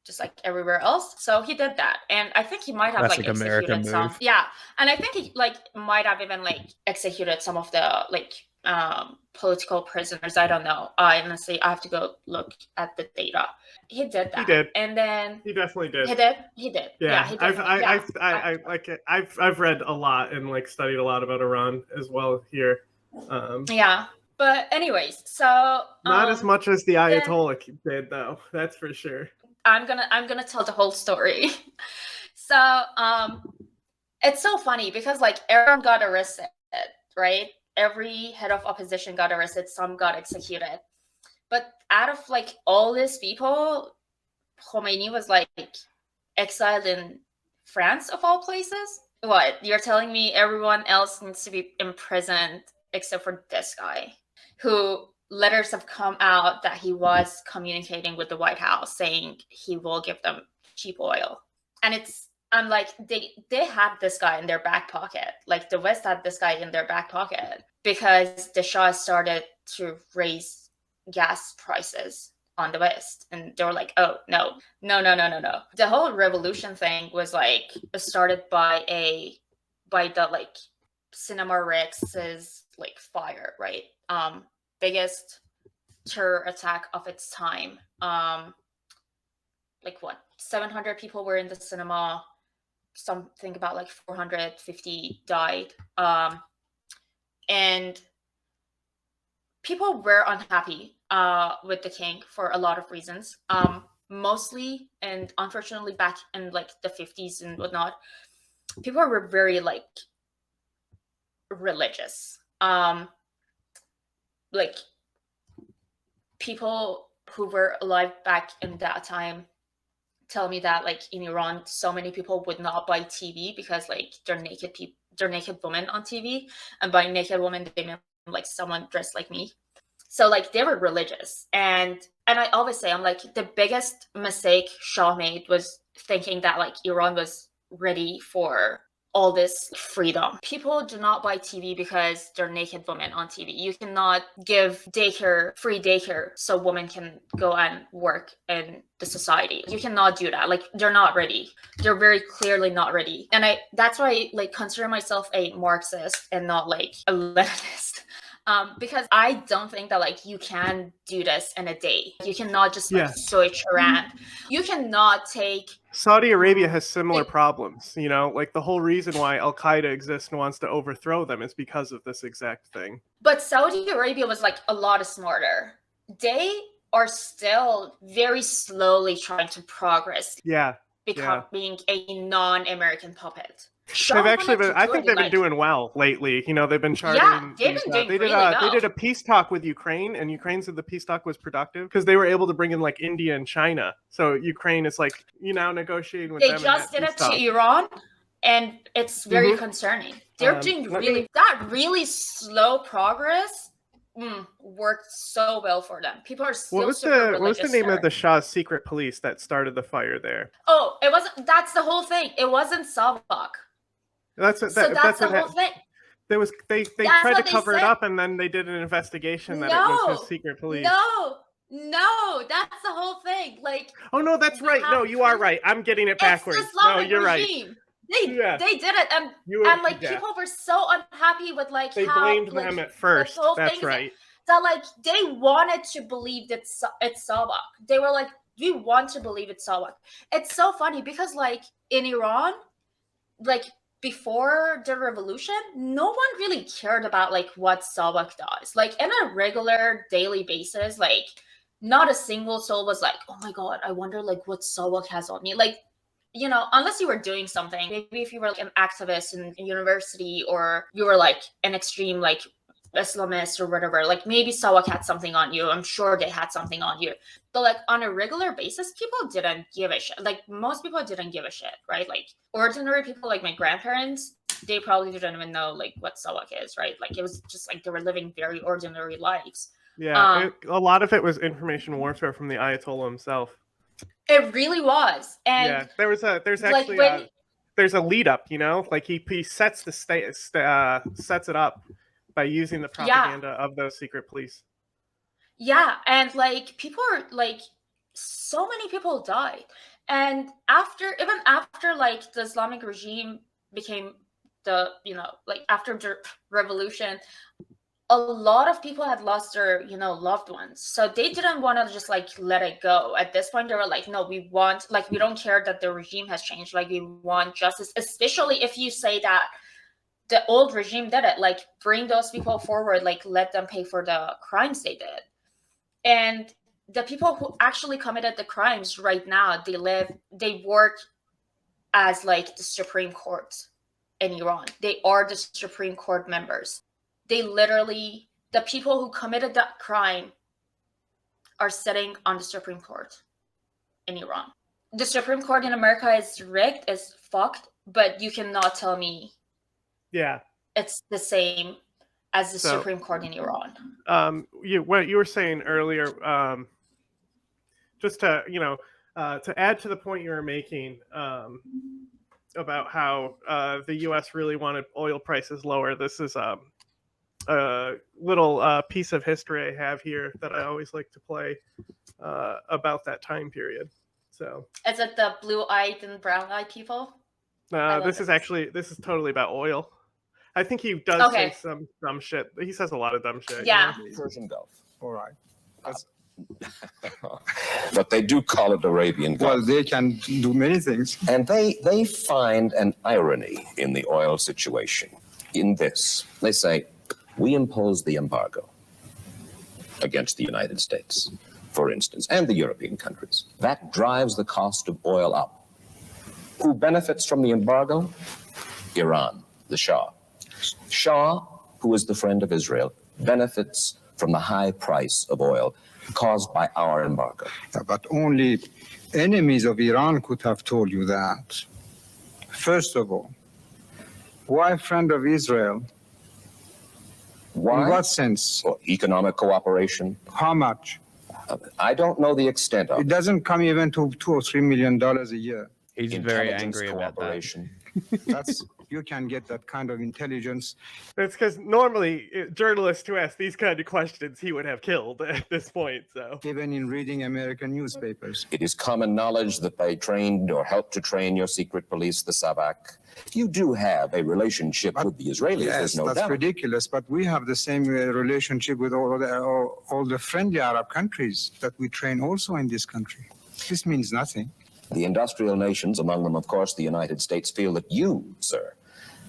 just like everywhere else. So he did that. And I think he might have like executed some. Yeah. And I think he like might have even like executed some of the like political prisoners. I don't know. Honestly, I have to go look at the data. He did that. He did. And then he definitely did. He did. Yeah, he did. I've read a lot and like studied a lot about Iran as well here. Yeah. But anyways, so not as much as the Ayatollah did, though. That's for sure. I'm gonna tell the whole story. So it's so funny because like everyone got arrested, right? Every head of opposition got arrested. Some got executed. But out of like all these people, Khomeini was like exiled in France of all places. What? You're telling me everyone else needs to be imprisoned except for this guy, who letters have come out that he was communicating with the White House saying he will give them cheap oil. And I'm like, they had this guy in their back pocket. Like the West had this guy in their back pocket because the Shah started to raise gas prices on the West. And they were like, oh, no. The whole revolution thing was like started by the like Cinema Rex's like fire, right? Biggest terror attack of its time. Like what? 700 people were in the cinema. Something about like 450 died. And people were unhappy with the king for a lot of reasons. Mostly, and unfortunately back in like the 50s and whatnot, people were very like religious. Like people who were alive back in that time tell me that like in Iran, so many people would not buy TV because like they're naked women on TV, and by naked woman they mean like someone dressed like me. So like they were religious, and I always say, I'm like, the biggest mistake Shah made was thinking that like Iran was ready for all this freedom. People do not buy TV because they're naked women on TV. You cannot give free daycare so women can go and work in the society. You cannot do that. Like, they're not ready. They're very clearly not ready. And that's why I like consider myself a Marxist and not like a Leninist. Because I don't think that like you can do this in a day. You cannot just like switch around. You cannot take. Saudi Arabia has similar problems, you know, like the whole reason why al-Qaeda exists and wants to overthrow them is because of this exact thing. But Saudi Arabia was like a lot smarter. They are still very slowly trying to progress. Being a non-American puppet. They've actually been, I think they've been doing well lately. You know, they've been chartering. They've been doing really well. They did a peace talk with Ukraine, and Ukraine said the peace talk was productive because they were able to bring in like India and China. So Ukraine is like, you know, negotiating with them. They just did it to Iran, and it's very concerning. They're doing really slow progress. Worked so well for them. People are still what was the name of the Shah's secret police that started the fire there? Oh, it wasn't. That's the whole thing. It wasn't Savak. That's the whole thing. They tried to cover it up, and then they did an investigation that it was his secret police. No, that's the whole thing. Like, oh no, that's right. No, you are right. I'm getting it backwards. No, you're regime. right. They did it, and like people were so unhappy with like they blamed them at first. That's right. That like they wanted to believe that it's Savak. They were like, we want to believe it's Savak. It's so funny because like in Iran, like before the revolution, no one really cared about like what Savak does. Like in a regular daily basis, like not a single soul was like, oh my god, I wonder like what Savak has on me. Like, you know, unless you were doing something, maybe if you were like an activist in university, or you were like an extreme like Islamist or whatever, like maybe Savak had something on you. I'm sure they had something on you. But like on a regular basis, people didn't give a shit. Like most people didn't give a shit, right? Like ordinary people, like my grandparents, they probably didn't even know like what Savak is, right? Like it was just like they were living very ordinary lives. Yeah, a lot of it was information warfare from the Ayatollah himself. It really was. And yeah, there's actually there's a lead up, you know, like he sets the sets it up by using the propaganda of those secret police. Yeah, and like people are like, so many people died, and even after like the Islamic regime became the, you know, like after the revolution, a lot of people had lost their, you know, loved ones. So they didn't want to just like let it go. At this point, they were like, no, we don't care that the regime has changed. Like we want justice, especially if you say that the old regime did it. Like bring those people forward, like let them pay for the crimes they did. And the people who actually committed the crimes right now, they work as like the Supreme Court in Iran. They are the Supreme Court members. They literally, the people who committed that crime are sitting on the Supreme Court in Iran. The Supreme Court in America is rigged, is fucked, but you cannot tell me it's the same as the Supreme Court in Iran. What you were saying earlier, just to, you know, to add to the point you were making about how the U.S. really wanted oil prices lower, this is a little piece of history I have here that I always like to play about that time period. So is it the blue-eyed and brown-eyed people? This is totally about oil. I think he does say some dumb shit. He says a lot of dumb shit. Yeah. You know? Persian Gulf. All right. But they do call it Arabian Gulf. Well, they can do many things. And they find an irony in the oil situation. In this, they say, we impose the embargo against the United States, for instance, and the European countries. That drives the cost of oil up. Who benefits from the embargo? Iran, the Shah. Shah, who is the friend of Israel, benefits from the high price of oil caused by our embargo. But only enemies of Iran could have told you that. First of all, why friend of Israel? Why? In what sense? For economic cooperation. How much? I don't know the extent of it. It doesn't come even to $2 or $3 million a year. He's very angry about that. That's you can get that kind of intelligence. That's because normally journalists who ask these kind of questions he would have killed at this point. So even in reading American newspapers, it is common knowledge that they trained or helped to train your secret police, the Savak. You do have a relationship with the Israelis. Yes, there's no that's doubt. ridiculous. But we have the same relationship with all the friendly Arab countries that we train also in this country. This means nothing. The industrial nations, among them, of course, the United States, feel that you, sir,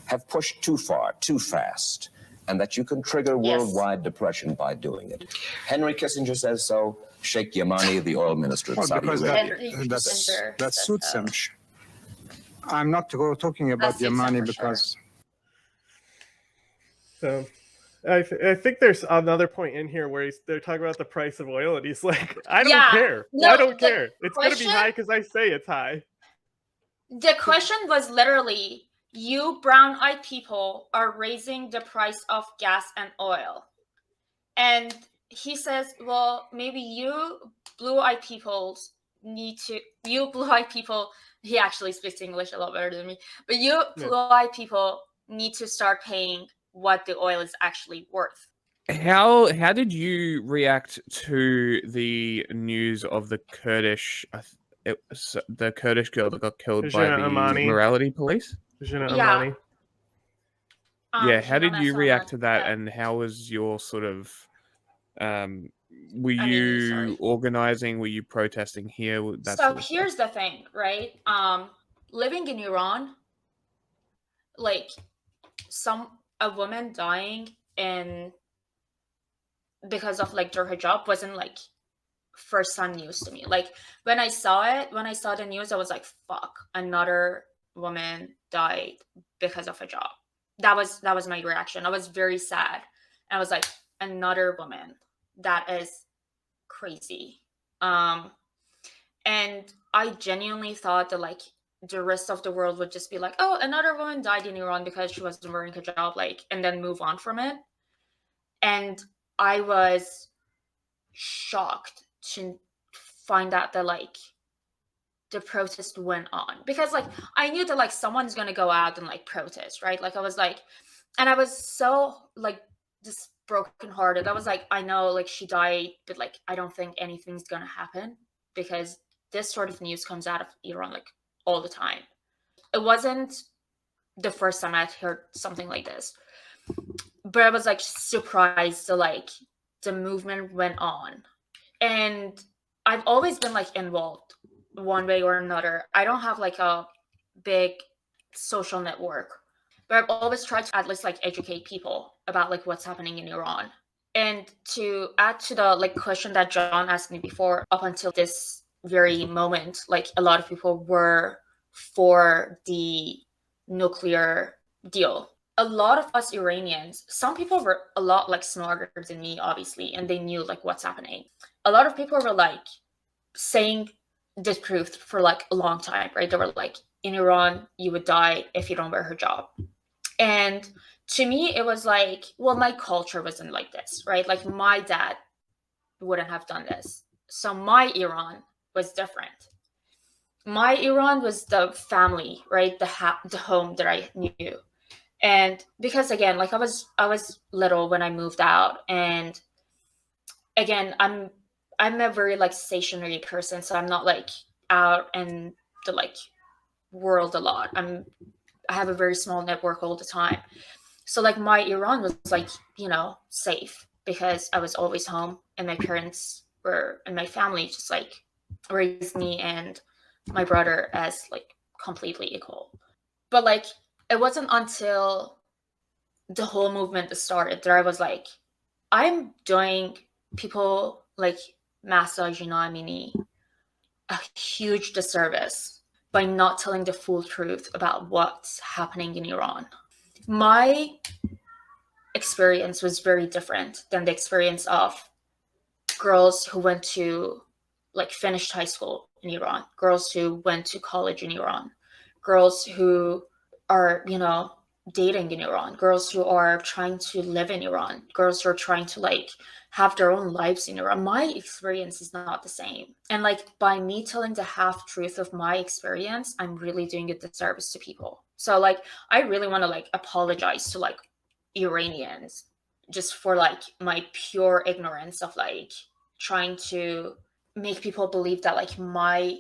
have pushed too far, too fast, and that you can trigger worldwide depression by doing it. Henry Kissinger says so. Sheikh Yamani, the oil minister of Saudi Arabia. That suits them. I'm not talking about Yamani because... So, I think there's another point in here where they're talking about the price of oil, and he's like, I don't care. No, I don't care. It's going to be question- high because I say it's high. The question was literally, you brown-eyed people are raising the price of gas and oil. And he says, well, maybe you blue-eyed people, he actually speaks English a lot better than me, but you blue-eyed people need to start paying what the oil is actually worth. How did you react to the news of the Kurdish girl that got killed by the morality police? Amani. How did you react to that, and how was your sort of were you organizing, were you protesting here? So here's the thing, right? Living in Iran, like a woman dying because of like their hijab wasn't like first time news to me. Like when I saw the news, I was like, fuck, another woman died because of hijab. That was my reaction. I was very sad. I was like, another woman. That is crazy. And I genuinely thought that like the rest of the world would just be like, oh, another woman died in Iran because she wasn't wearing hijab, like, and then move on from it. And I was shocked to find out that like the protest went on, because like I knew that like someone's gonna go out and like protest, right? Like I was like, and I was so like just brokenhearted. I was like, I know like she died, but like I don't think anything's gonna happen, because this sort of news comes out of Iran like all the time. It wasn't the first time I'd heard something like this, but I was like surprised that like the movement went on. And I've always been like involved one way or another. I don't have like a big social network, but I've always tried to at least like educate people about like what's happening in Iran. And to add to the like question that John asked me before, up until this very moment, like a lot of people were for the nuclear deal. A lot of us Iranians, some people were a lot like smarter than me, obviously, and they knew like what's happening. A lot of people were like saying the truth for like a long time, right? They were like, in Iran, you would die if you don't wear hijab. And to me, it was like, well, my culture wasn't like this, right? Like my dad wouldn't have done this. So my Iran was different. My Iran was the family, right? The home that I knew. And because again, like I was little when I moved out, and again, I'm a very like stationary person, so I'm not like out in the like world a lot. I have a very small network all the time. So like my Iran was like, you know, safe because I was always home, and my parents were, and my family just like raised me and my brother as like completely equal. But like it wasn't until the whole movement started that I was like, I'm doing people like Mahsa Amini a huge disservice by not telling the full truth about what's happening in Iran. My experience was very different than the experience of girls who went to like finished high school in Iran, girls who went to college in Iran, girls who are, you know, dating in Iran, girls who are trying to live in Iran, girls who are trying to like have their own lives in Iran. My experience is not the same. And like by me telling the half truth of my experience, I'm really doing a disservice to people. So like I really want to like apologize to like Iranians just for like my pure ignorance of like trying to make people believe that like my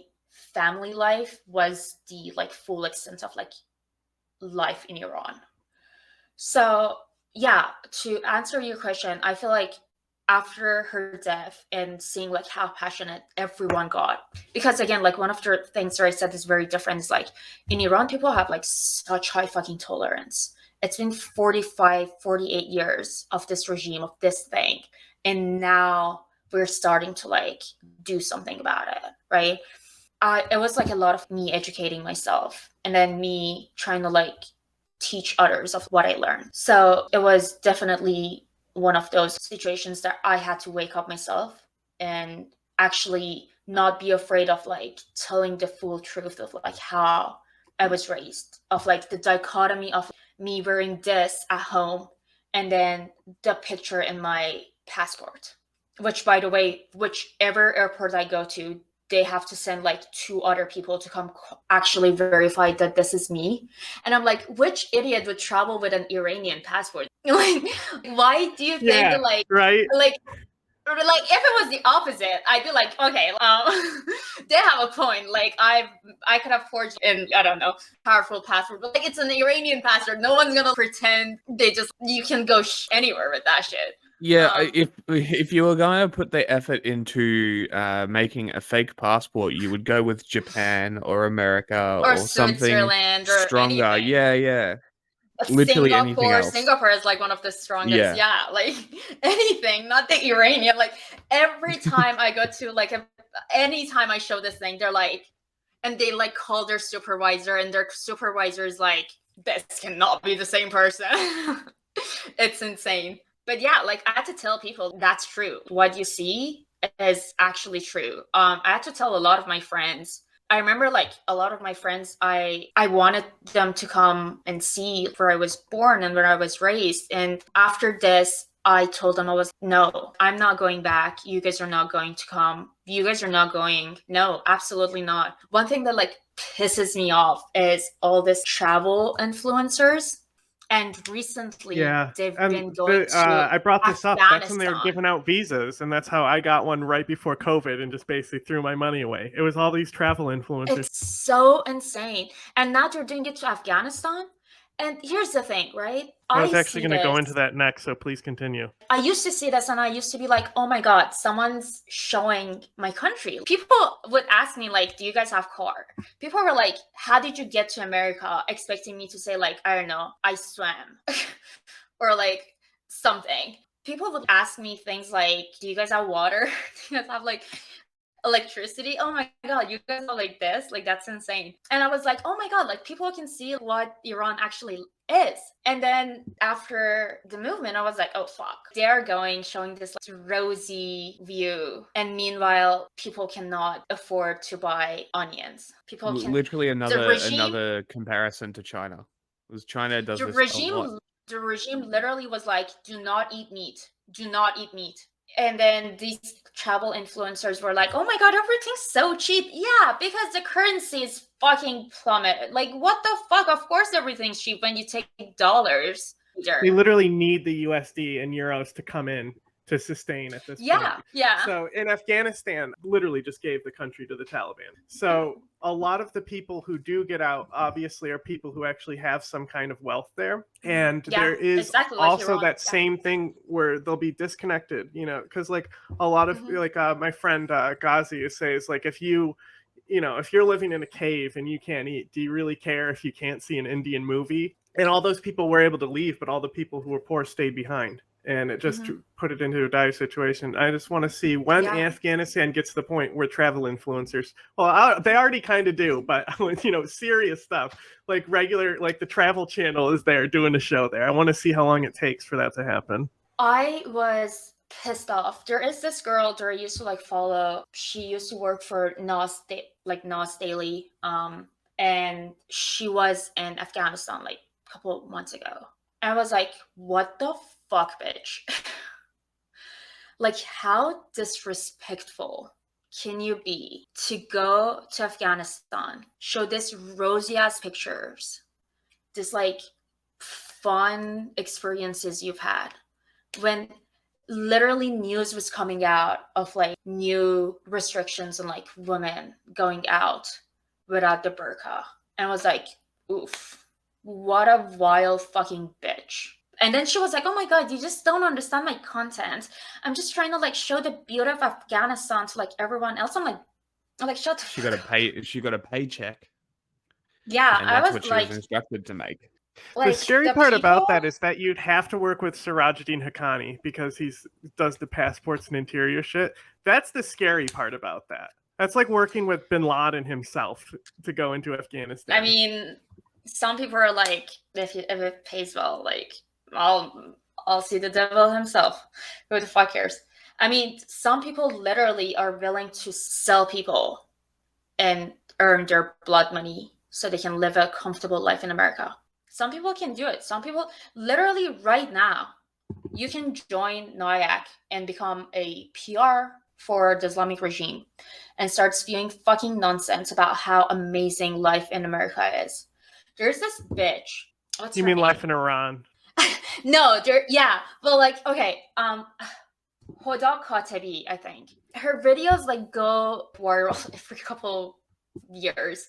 family life was the like full extent of like life in Iran. So, yeah, to answer your question, I feel like after her death and seeing like how passionate everyone got, because again, like one of the things that I said is very different is like in Iran, people have like such high fucking tolerance. It's been 45, 48 years of this regime, of this thing. And now we're starting to like do something about it, right? It was like a lot of me educating myself and then me trying to like teach others of what I learned. So it was definitely one of those situations that I had to wake up myself and actually not be afraid of like telling the full truth of like how I was raised, of like the dichotomy of me wearing this at home and then the picture in my passport, which by the way, whichever airport I go to, they have to send like 2 other people to come actually verify that this is me. And I'm like, which idiot would travel with an Iranian passport? Like, why do you think that right? Like if it was the opposite, I'd be like, okay, they have a point. Like I could have forged in, I don't know, powerful passport, but like it's an Iranian passport. No one's gonna pretend you can go anywhere with that shit. Yeah, if you were going to put the effort into making a fake passport, you would go with Japan or America Or or something Switzerland or stronger. anything. Yeah. Literally anything else. Singapore is like one of the strongest. Yeah. Yeah, like anything, not the Iranian. Like every time I go to like anytime I show this thing, they're like, and they like call their supervisor, and their supervisor is like, this cannot be the same person. It's insane. But yeah, like I had to tell people that's true. What you see is actually true. I had to tell a lot of my friends. I remember like a lot of my friends, I wanted them to come and see where I was born and where I was raised. And after this, I told them, I was, no, I'm not going back. You guys are not going to come. You guys are not going. No, absolutely not. One thing that like pisses me off is all this travel influencers. And recently, they've been going to I brought this up. That's when they were Afghanistan. giving out visas, and that's how I got one right before COVID and just basically threw my money away. It was all these travel influencers. It's so insane. And now they're doing it to Afghanistan. And here's the thing, right? I was actually see going to go this. into that next, so please continue. I used to see this and I used to be like, oh my God, someone's showing my country. People would ask me, like, do you guys have car? People were like, how did you get to America? Expecting me to say, like, I don't know, I swam or like something. People would ask me things like, do you guys have water? Do you guys have like electricity? Oh my God, you guys are like this? Like, that's insane. And I was like, oh my God, like people can see what Iran actually is. And then after the movement, I was like, oh fuck, they're showing this like rosy view. And meanwhile, people cannot afford to buy onions. People can Literally another comparison to China. Because China does the this a regime lot. the regime literally was like, do not eat meat. Do not eat meat. And then these travel influencers were like, oh my God, everything's so cheap. Yeah, because the currency is fucking plummeted. Like, what the fuck? Of course everything's cheap when you take dollars. They literally need the USD and euros to come in to sustain at this point. Yeah. So in Afghanistan, literally just gave the country to the Taliban. So a lot of the people who do get out, obviously, are people who actually have some kind of wealth there. And there is exactly like also Iran. that same thing where they'll be disconnected, you know, because like a lot of like my friend Ghazi says, like, if you're living in a cave and you can't eat, do you really care if you can't see an Indian movie? And all those people were able to leave, but all the people who were poor stayed behind. And it just put it into a dire situation. I just want to see when Afghanistan gets to the point where travel influencers, they already kind of do, but serious stuff like regular, like the Travel Channel is there doing a show there. I want to see how long it takes for that to happen. I was pissed off. There is this girl that I used to like follow. She used to work for Nas Daily, and she was in Afghanistan like couple months ago. And I was like, what the fuck, bitch? Like, how disrespectful can you be to go to Afghanistan, show this rosy ass pictures, this like fun experiences you've had, when literally news was coming out of like new restrictions on like women going out without the burqa. And I was like, oof, what a vile fucking bitch. And then she was like, oh my God, you just don't understand my content. I'm just trying to like show the beauty of Afghanistan to like everyone else. I'm like, shut the She got a paycheck. Yeah, and I that's was what she like, was instructed to make. The scary part about that is that you'd have to work with Sirajuddin Haqqani because he does the passports and interior shit. That's the scary part about that. That's like working with bin Laden himself to go into Afghanistan. I mean, some people are like, if it pays well, like, I'll see the devil himself. Who the fuck cares? I mean, some people literally are willing to sell people and earn their blood money so they can live a comfortable life in America. Some people can do it. Some people, literally right now, you can join NOIAC and become a PR for the Islamic regime and start spewing fucking nonsense about how amazing life in America is. There's this bitch. What's you her mean name? life in Iran? No, yeah, but like, okay, Hoda Katabi, I think. Her videos like go viral every couple years.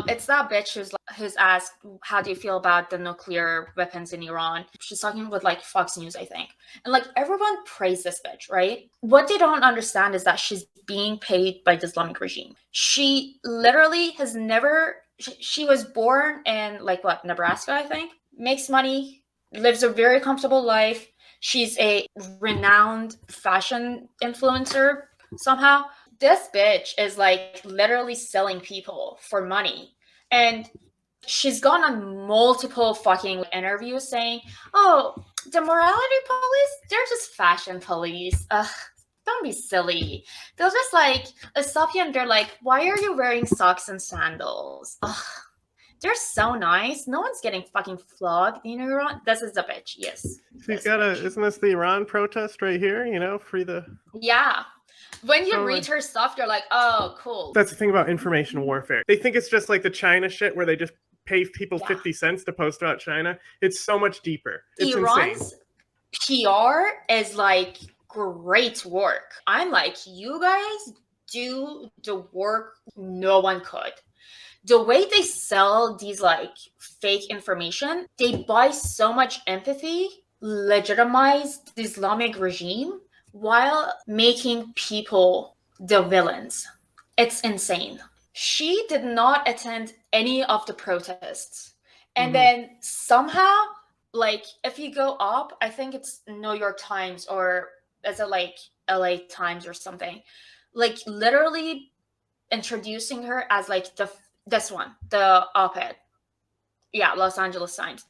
It's that bitch who's asked, how do you feel about the nuclear weapons in Iran? She's talking with like Fox News, I think. And like everyone praised this bitch, right? What they don't understand is that she's being paid by the Islamic regime. She literally has never, she was born in like what, Nebraska, I think, makes money, lives a very comfortable life. She's a renowned fashion influencer somehow. This bitch is like literally selling people for money. And she's gone on multiple fucking interviews saying, oh, the morality police, they're just fashion police. Ugh, don't be silly. They'll just like stop you and they're like, why are you wearing socks and sandals? Ugh, they're so nice. No one's getting fucking flogged in Iran. This is the bitch, yes. She's got isn't this the Iran protest right here? You know, free the... Yeah. When you read her stuff, you're like, oh, cool. That's the thing about information warfare. They think it's just like the China shit where they just pay people 50 cents to post about China. It's so much deeper. It's Iran's insane. PR is like great work. I'm like, you guys do the work no one could. The way they sell these like fake information, they buy so much empathy, legitimize the Islamic regime while making people the villains. It's insane. She did not attend any of the protests. And then somehow, like, if you go up, I think it's New York Times or is it like LA Times or something, like literally introducing her as like the op-ed. Yeah, Los Angeles Times.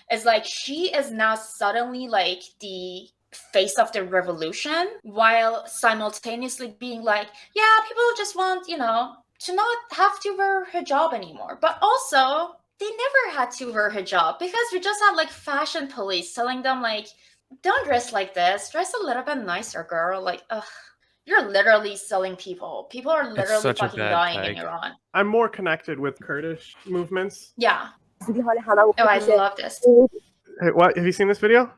It's like she is now suddenly like the face of the revolution while simultaneously being like, yeah, people just want, to not have to wear hijab anymore. But also, they never had to wear hijab because we just had like fashion police telling them like, don't dress like this, dress a little bit nicer, girl. Like, ugh. You're literally selling people. People are literally fucking dying in Iran. I'm more connected with Kurdish movements. Yeah. Oh, I love this. Hey, what? Have you seen this video?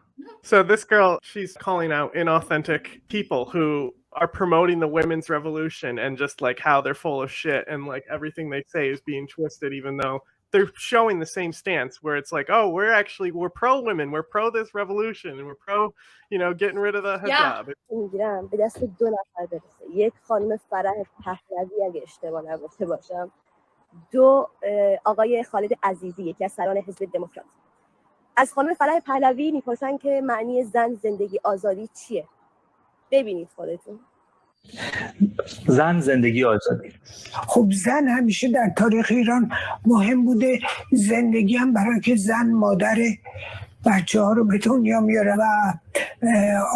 So this girl, she's calling out inauthentic people who are promoting the women's revolution and just like how they're full of shit and like everything they say is being twisted, even though they're showing the same stance where it's like, oh, we're pro women, we're pro this revolution, and we're pro, getting rid of the hijab. میگیرم به دست 2 نفر برسه. یک خانم فرح پهلوی اگه اشتباه نگفته باشم، 2 آقای خالد عزیزی، یکی از سران حزب دموکرات. از خانم فرح پهلوی میپرسن که معنی زن زندگی آزادی چیه؟ ببینید خودتون. زن زندگی آزادی. خب زن همیشه در تاریخ ایران مهم بوده. زندگی هم برای که زن مادر بچه ها رو به دنیا میاره و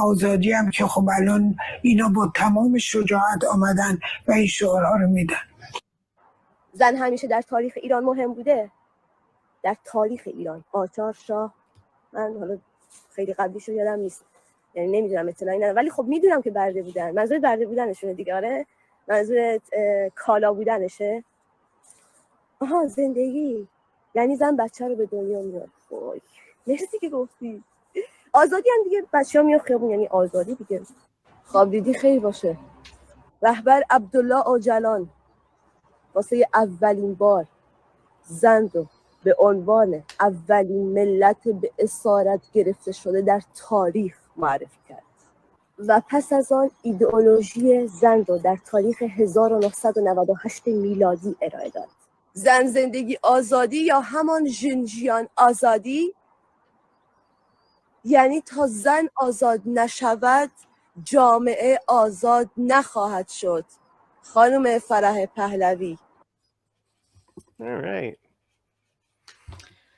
آزادی هم که خب الان اینا با تمام شجاعت آمدن و این شعارها رو میدن. زن همیشه در تاریخ ایران مهم بوده. در تاریخ ایران. قاجار، شاه، من حالا خیلی قبلیشو یادم نیست، یعنی نمیدونم اطلاعی ندارم، ولی خب میدونم که برده بودن. منظور برده بودنشونه دیگه. آره منظور کالا بودنشه. آها زندگی یعنی زن بچه رو به دنیا میاد. وای مرسی که گفتی. آزادی هم دیگه بچه ها میاد خیابون، یعنی آزادی دیگه. خواب دیدی خیر باشه. رهبر عبدالله آجلان واسه اولین بار زن رو به عنوان اولین ملت به اسارت گرفته شده در تاریخ معرفی کرد و پس از آن ایدئولوژی زن رو در تاریخ 1998 میلادی ارائه داد. زن زندگی آزادی یا همان ژنژیان آزادی یعنی تا زن آزاد نشود جامعه آزاد نخواهد شد. خانم فرح پهلوی. All right.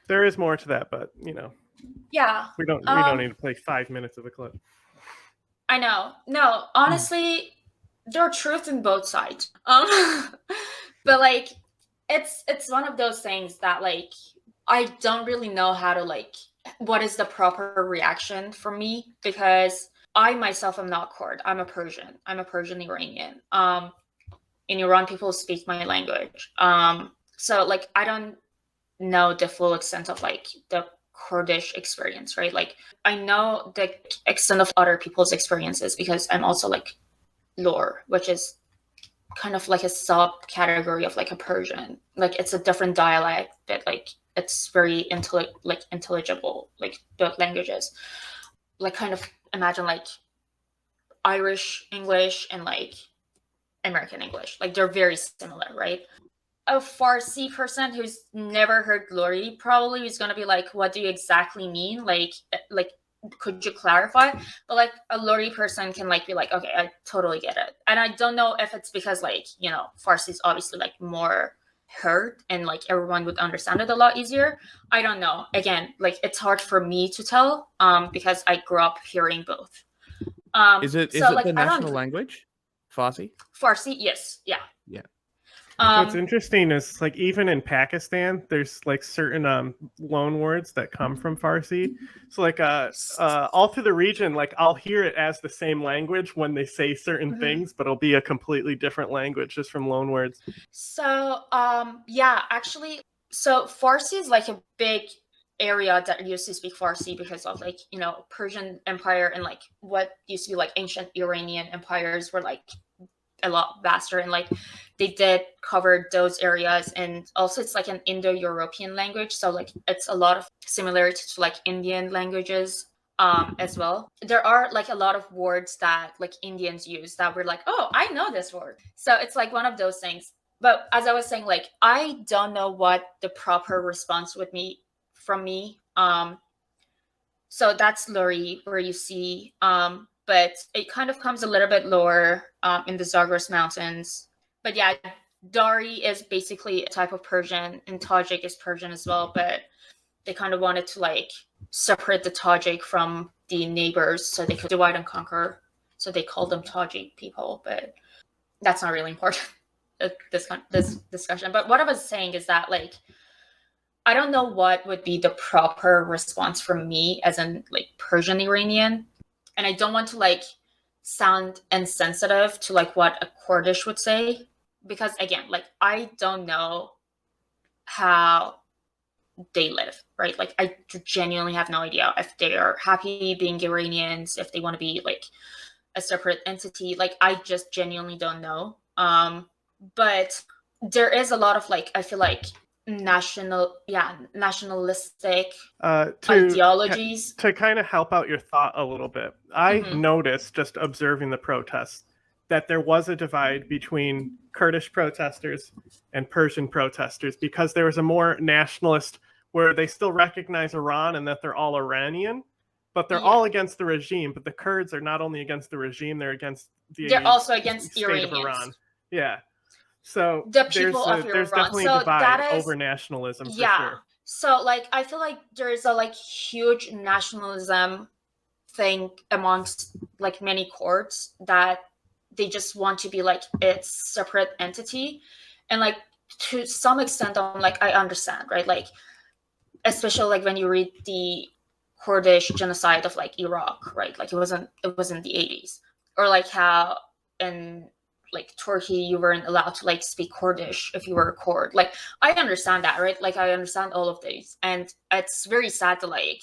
There is more to that, but Yeah. we don't need to play 5 minutes of a clip. I know. No, honestly, there are truth in both sides. But like it's one of those things that like I don't really know how to like what is the proper reaction for me, because I myself am not Kurd. I'm a Persian. I'm a Persian Iranian. In Iran people speak my language. So like I don't know the full extent of like the Kurdish experience, right? Like I know the extent of other people's experiences because I'm also like Lor, which is kind of like a subcategory of like a Persian. Like it's a different dialect, but like it's very intelligible, like both languages. Like kind of imagine like Irish English and like American English. Like they're very similar, right? A Farsi person who's never heard Lori probably is going to be like, what do you exactly mean? Like could you clarify? But like a Lori person can like be like, okay, I totally get it. And I don't know if it's because like, Farsi is obviously like more heard and like everyone would understand it a lot easier. I don't know. Again, like it's hard for me to tell because I grew up hearing both. Is it like, the national language? Farsi? Farsi, yes. Yeah. Yeah. What's interesting is like even in Pakistan, there's like certain loan words that come from Farsi. So like all through the region, like I'll hear it as the same language when they say certain things, but it'll be a completely different language just from loan words. So yeah, actually, so Farsi is like a big area that used to speak Farsi because of like Persian Empire and like what used to be like ancient Iranian empires were like a lot vaster, and like they did cover those areas. And also it's like an Indo-European language, so like it's a lot of similarity to like Indian languages as well. There are like a lot of words that like Indians use that we're like, oh, I know this word. So it's like one of those things. But as I was saying, like I don't know what the proper response would be from me. So that's Lori, where you see but it kind of comes a little bit lower in the Zagros Mountains. But yeah, Dari is basically a type of Persian, and Tajik is Persian as well, but they kind of wanted to like separate the Tajik from the neighbors so they could divide and conquer. So they called them Tajik people, but that's not really important, this discussion. But what I was saying is that like I don't know what would be the proper response from me as an like Persian Iranian. And I don't want to like sound insensitive to like what a Kurdish would say, because again, like I don't know how they live, right? Like I genuinely have no idea if they are happy being Iranians, if they want to be like a separate entity. Like I just genuinely don't know. But there is a lot of like, I feel like nationalistic ideologies. To kind of help out your thought a little bit, I noticed just observing the protests that there was a divide between Kurdish protesters and Persian protesters, because there was a more nationalist where they still recognize Iran and that they're all Iranian, but they're all against the regime. But the Kurds are not only against the regime, they're against they're also against state Iranians. of Iran. Yeah. So there's definitely a divide over nationalism for sure. So like I feel like there's a like huge nationalism thing amongst like many Kurds that they just want to be like its separate entity. And like to some extent I'm like I understand, right? Like especially like when you read the Kurdish genocide of like Iraq, right? Like it was in the 80s, or like how in like Turkey you weren't allowed to like speak Kurdish if you were a Kurd. Like I understand that, right? Like I understand all of these, and it's very sad to like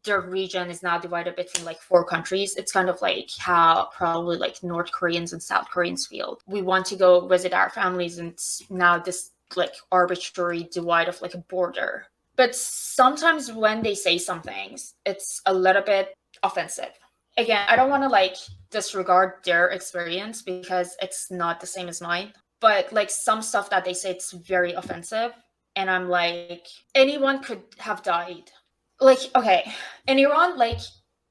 the region is now divided between like 4 countries. It's kind of like how probably like North Koreans and South Koreans feel. We want to go visit our families, and now this like arbitrary divide of like a border. But sometimes when they say some things, it's a little bit offensive. Again, I don't want to like disregard their experience because it's not the same as mine. But like some stuff that they say, it's very offensive. And I'm like, anyone could have died. Like, okay, in Iran, like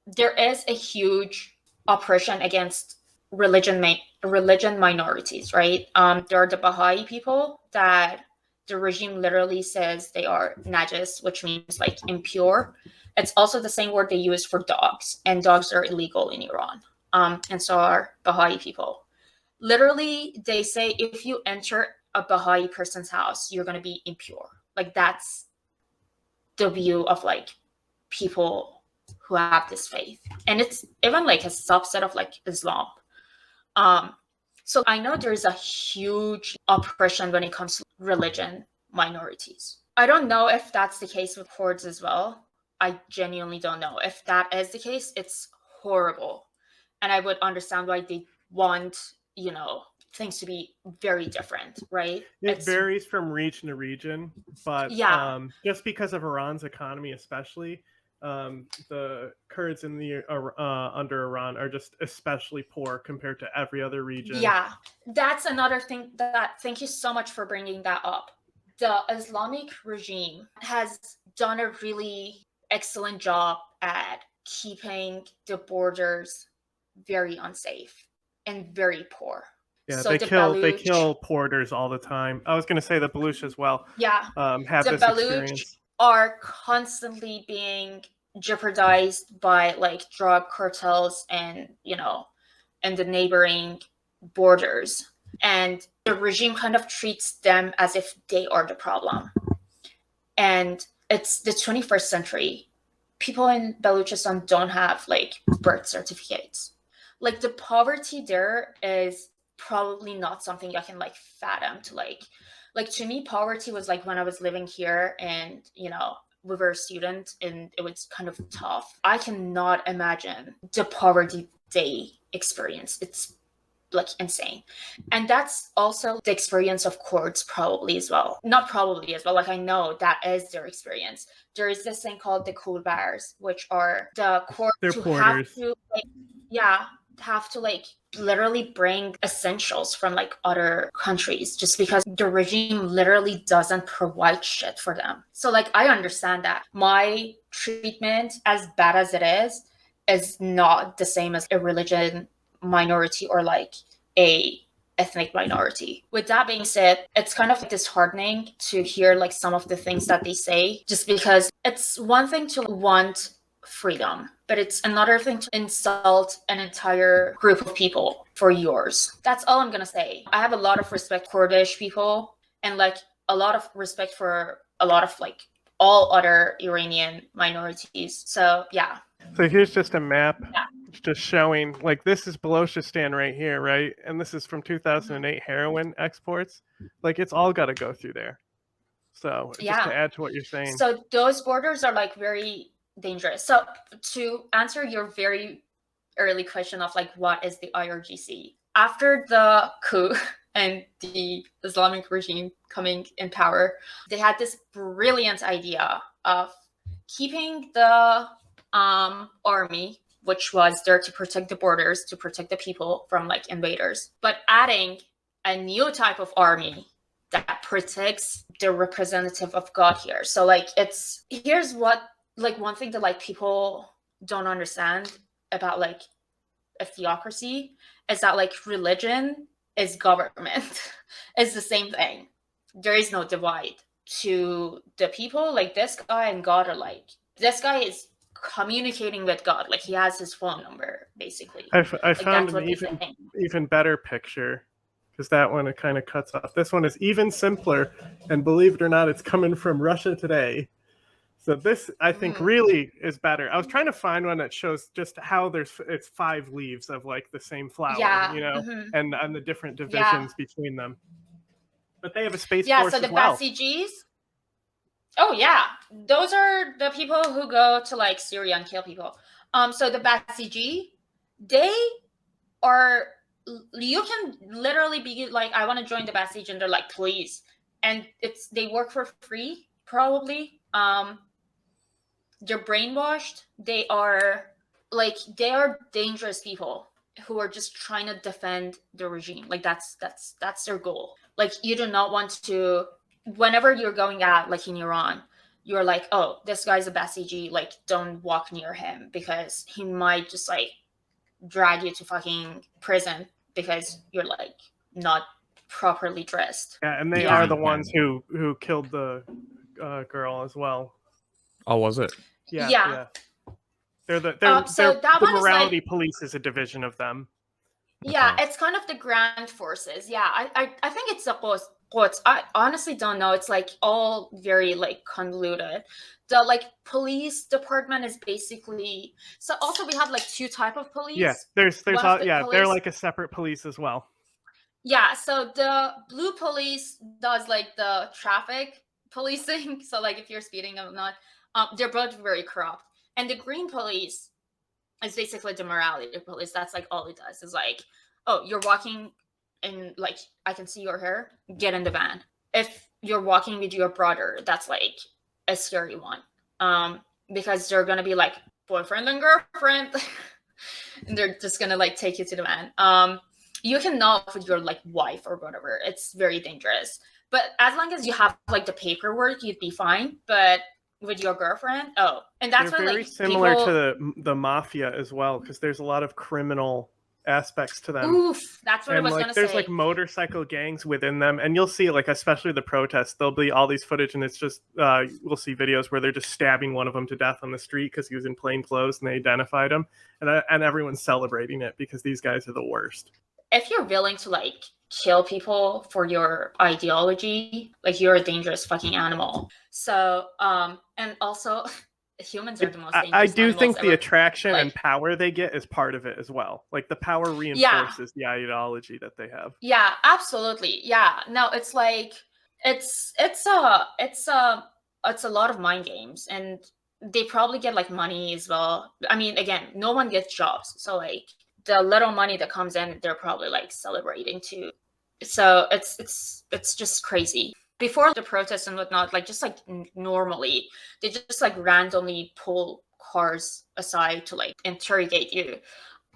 there is a huge oppression against religion minorities, right? There are the Baha'i people that the regime literally says they are najis, which means like impure. It's also the same word they use for dogs, and dogs are illegal in Iran. And so are Baha'i people. Literally, they say if you enter a Baha'i person's house, you're going to be impure. Like that's the view of like people who have this faith. And it's even like a subset of like Islam. So I know there's a huge oppression when it comes to religion minorities. I don't know if that's the case with Kurds as well. I genuinely don't know. If that is the case, it's horrible. And I would understand why they want, you know, things to be very different, right? It varies from region to region, but just because of Iran's economy especially, the Kurds in the under Iran are just especially poor compared to every other region. Yeah, that's another thing that, thank you so much for bringing that up. The Islamic regime has done a really excellent job at keeping the borders very unsafe and very poor. Yeah, so they Baluch, kill porters all the time. I was going to say the Baluch as well. Yeah, have the this Baluch experience. are constantly being jeopardized by like drug cartels and, you know, and the neighboring borders. And the regime kind of treats them as if they are the problem. And it's the 21st century. People in Balochistan don't have like birth certificates. Like the poverty there is probably not something I can like fathom to like to me, poverty was like when I was living here and, you know, we were a student and it was kind of tough. I cannot imagine the poverty they experience. It's like insane. And that's also the experience of Kurds probably as well. Not probably as well, like I know that is their experience. There is this thing called the Kulbars, which are the Kurds who have to like, have to like literally bring essentials from like other countries just because the regime literally doesn't provide shit for them. So like I understand that. My treatment, as bad as it is not the same as a religion minority or like a ethnic minority. With that being said, it's kind of disheartening to hear like some of the things that they say, just because it's one thing to want freedom, but it's another thing to insult an entire group of people for yours. That's all I'm gonna say. I have a lot of respect for Kurdish people and like a lot of respect for a lot of like all other Iranian minorities. So yeah. So here's just a map just showing, like, this is Balochistan right here, right? And this is from 2008 heroin exports. Like, it's all got to go through there. So just to add to what you're saying. So those borders are like very dangerous. So to answer your very early question of like, what is the IRGC? After the coup and the Islamic regime coming in power, they had this brilliant idea of keeping the army, which was there to protect the borders, to protect the people from like invaders, but adding a new type of army that protects the representative of God here. So like here's what like one thing that like people don't understand about like a theocracy is that like religion is government. It's the same thing. There is no divide. To the people, like this guy and God are like, this guy is communicating with God, like he has his phone number basically. I like, found an even better picture, because that one it kind of cuts off. This one is even simpler, and believe it or not, it's coming from Russia Today. So this, I think, really is better. I was trying to find one that shows just how it's 5 leaves of like the same flower, Yeah. and the different Yeah. divisions between them. But they have a space Yeah, force so the as well. Basijis. Oh yeah, those are the people who go to like Syria and kill people. So the Basiji, they are. You can literally be like, I want to join the Basij, and they're like, please, and they work for free probably. They're brainwashed. They are dangerous people who are just trying to defend the regime. Like that's their goal. Like you do not want to. Whenever you're going out, like in Iran, you're like, oh, this guy's a Basiji. Like, don't walk near him because he might just like drag you to fucking prison because you're like not properly dressed. Yeah, and they are the ones who killed the girl as well. Oh, was it? Yeah. They're the So that one is morality like, police is a division of them. yeah, it's kind of the grand forces. Yeah, I think it's the Quds. I honestly don't know. It's like all very like convoluted. The like police department is basically, so also we have like 2 type of police. Yeah, there's One of the they're police- like a separate police as well. Yeah, so the blue police does like the traffic policing. So like if you're speeding or not, they're both very corrupt. And the green police is basically the morality police. That's like all it does is like, oh, you're walking and like I can see your hair, get in the van. If you're walking with your brother, that's like a scary one. Because they're gonna be like boyfriend and girlfriend. And they're just gonna like take you to the van. You cannot with your like wife or whatever. It's very dangerous. But as long as you have like the paperwork, you'd be fine. But with your girlfriend, and that's They're why very like similar people... to the mafia as well, because there's a lot of criminal aspects to them. Oof, that's what I was like, gonna there's say. like motorcycle gangs within them, and you'll see like especially the protests. There'll be all these footage, and it's just we'll see videos where they're just stabbing one of them to death on the street because he was in plain clothes and they identified him, and everyone's celebrating it because these guys are the worst. If you're willing to like kill people for your ideology, like you're a dangerous fucking animal. So and also humans are the most dangerous I do think the ever. attraction like, and power they get is part of it as well. Like the power reinforces the ideology that they have. Yeah, absolutely. Yeah, no, it's like it's a lot of mind games, and they probably get like money as well. I mean, again, no one gets jobs, so like the little money that comes in, they're probably like celebrating too. So it's just crazy. Before the protests and whatnot, like just like normally, they just like randomly pull cars aside to like interrogate you,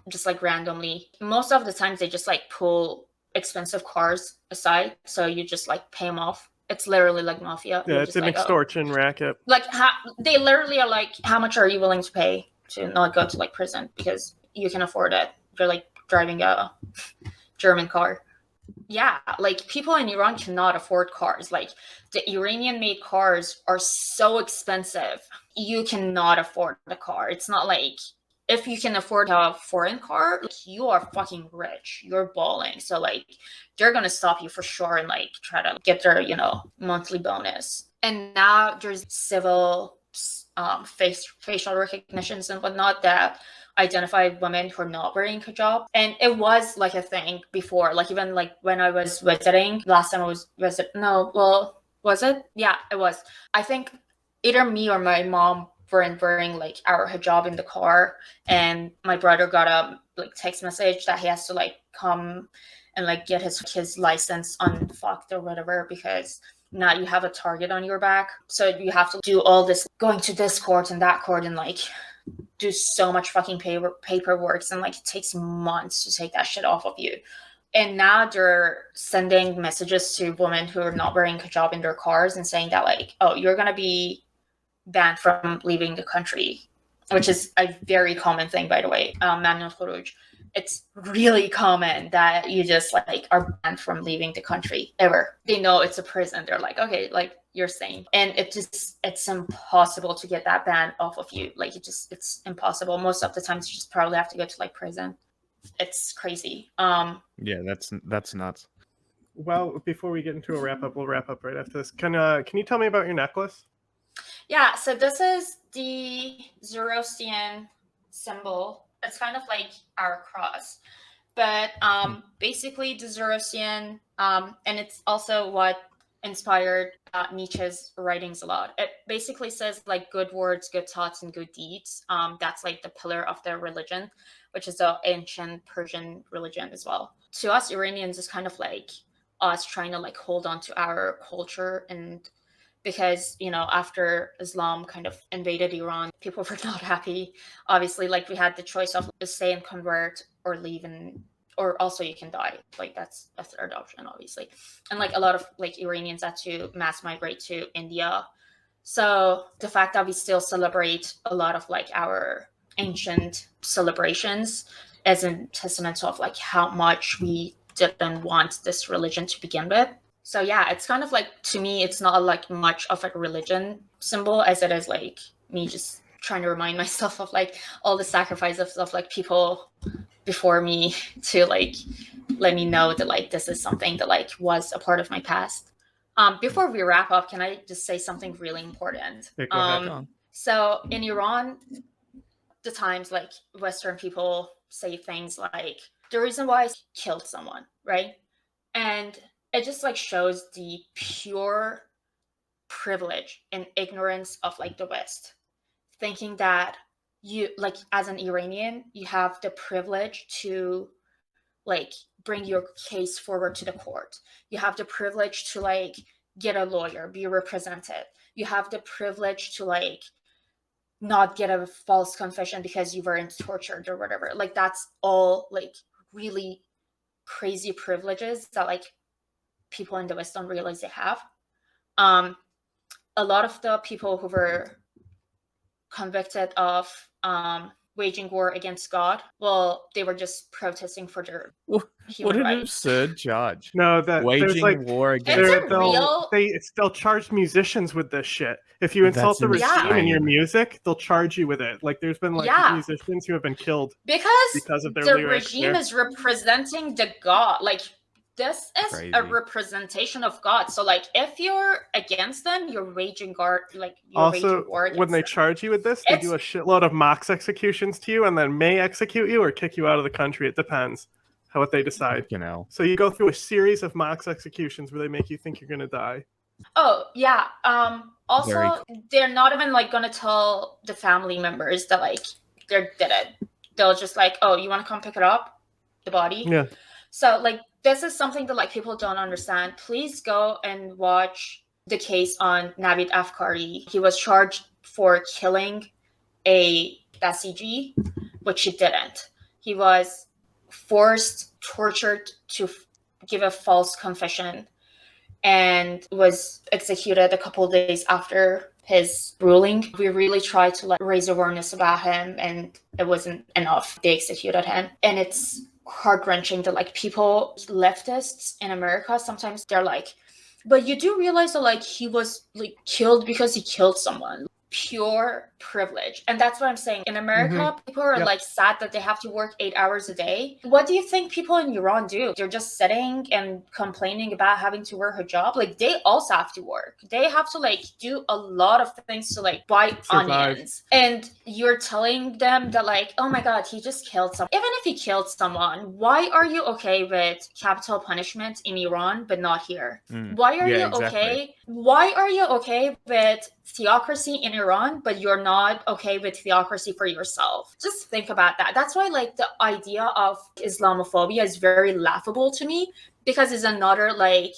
just like randomly. Most of the times they just like pull expensive cars aside, so you just like pay them off. It's literally like mafia. Yeah, You're it's just an like, extortion racket. Like they literally are like, how much are you willing to pay to not go to like prison because you can afford it? You're like driving a German car. Yeah, like people in Iran cannot afford cars. Like the Iranian made cars are so expensive. You cannot afford the car. It's not like if you can afford a foreign car, like, you are fucking rich. You're balling. So like they're gonna stop you for sure and like try to get their, monthly bonus. And now there's civil facial recognitions and whatnot that identify women who are not wearing hijab. And it was like a thing before, like even like when I was visiting last time I was was it? Yeah, it was. I think either me or my mom weren't wearing like our hijab in the car, and my brother got a like text message that he has to like come and like get his license unfucked or whatever because now you have a target on your back. So you have to do all this going to this court and that court and like do so much fucking paperwork, and like it takes months to take that shit off of you. And now they're sending messages to women who are not wearing hijab in their cars and saying that like, oh, you're gonna be banned from leaving the country, which is a very common thing, by the way. Mamnun Khuruj. It's really common that you just like are banned from leaving the country ever. They know it's a prison. They're like, okay, like you're saying, and it's impossible to get that ban off of you. Like it's impossible. Most of the times you just probably have to go to like prison. It's crazy. Yeah, that's nuts. Well, before we get into a wrap up, we'll wrap up right after this. Can you tell me about your necklace? Yeah, so this is the Zoroastrian symbol. It's kind of like our cross. But basically, the Zoroastrian, and it's also what inspired Nietzsche's writings a lot. It basically says like good words, good thoughts, and good deeds. That's like the pillar of their religion, which is the ancient Persian religion as well. To us Iranians, it's kind of like us trying to like hold on to our culture, and because after Islam kind of invaded Iran, people were not happy. Obviously, like we had the choice of stay and convert or leave, and or also you can die. Like that's a third option, obviously. And like a lot of like Iranians had to mass migrate to India. So the fact that we still celebrate a lot of like our ancient celebrations is a testament of like how much we didn't want this religion to begin with. So yeah, it's kind of like, to me, it's not like much of a religion symbol as it is like me just trying to remind myself of like all the sacrifices of like people before me to like let me know that like this is something that like was a part of my past. Before we wrap up, can I just say something really important? Yeah, go ahead. So in Iran, the times like Western people say things like the reason why I killed someone, right? And it just like shows the pure privilege and ignorance of like the West, thinking that you like as an Iranian you have the privilege to like bring your case forward to the court. You have the privilege to like get a lawyer, be represented. You have the privilege to like not get a false confession because you weren't tortured or whatever. Like that's all like really crazy privileges that like people in the West don't realize they have. A lot of the people who were convicted of waging war against God, well, they were just protesting for their human What an rights. absurd charge. No, that there's Waging like war against It's a real. they'll charge musicians with this shit. If you insult That's the regime in your insane. music, they'll charge you with it. Like there's been like Yeah. musicians who have been killed Because of their the lyrics. regime is representing the God. Like this is Crazy. a representation of God. So like if you're against them, you're waging war. Like you're Also, waging war against when they them. charge you with this, they do a shitload of mock executions to you, and then may execute you or kick you out of the country. It depends how what they decide. So you go through a series of mock executions where they make you think you're gonna die. Oh yeah. Very Also, they're not even like gonna tell the family members that like they're dead. They'll just like, oh, you want to come pick it up, the body. Yeah. So like this is something that like people don't understand. Please go and watch the case on Navid Afkari. He was charged for killing a Basiji, which he didn't. He was tortured to give a false confession, and was executed a couple of days after his ruling. We really tried to like raise awareness about him, and it wasn't enough. They executed him, and it's heart-wrenching that like people, leftists in America, sometimes they're like, but you do realize that like he was like killed because he killed someone. Pure privilege. And that's what I'm saying. In America, people are like sad that they have to work 8 hours a day. What do you think people in Iran do? They're just sitting and complaining about having to wear hijab. Like they also have to work. They have to like do a lot of things to like buy onions. And you're telling them that like, oh my God, he just killed someone. Even if he killed someone, why are you okay with capital punishment in Iran but not here? Why are you okay? Why are you okay with theocracy in Iran, but you're not okay with theocracy for yourself? Just think about that. That's why like the idea of Islamophobia is very laughable to me, because it's another like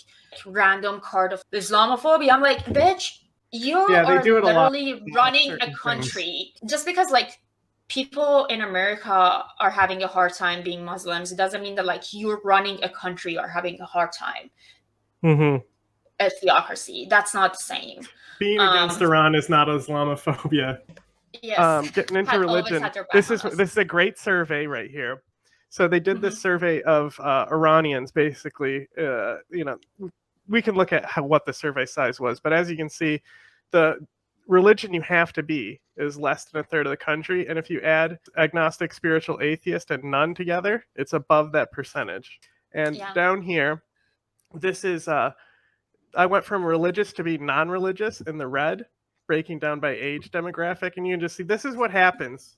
random card of Islamophobia. I'm like, bitch, you are literally running a country. Just because like people in America are having a hard time being Muslims, it doesn't mean that like you're running a country or having a hard time. A theocracy. That's not the same. Being against Iran is not Islamophobia. Yes. Getting into religion. This is a great survey right here. So they did this survey of Iranians, basically. We can look at what the survey size was, but as you can see, the religion you have to be is less than a third of the country, and if you add agnostic, spiritual, atheist, and none together, it's above that percentage. And down here, this is I went from religious to be non-religious in the red, breaking down by age demographic, and you can just see this is what happens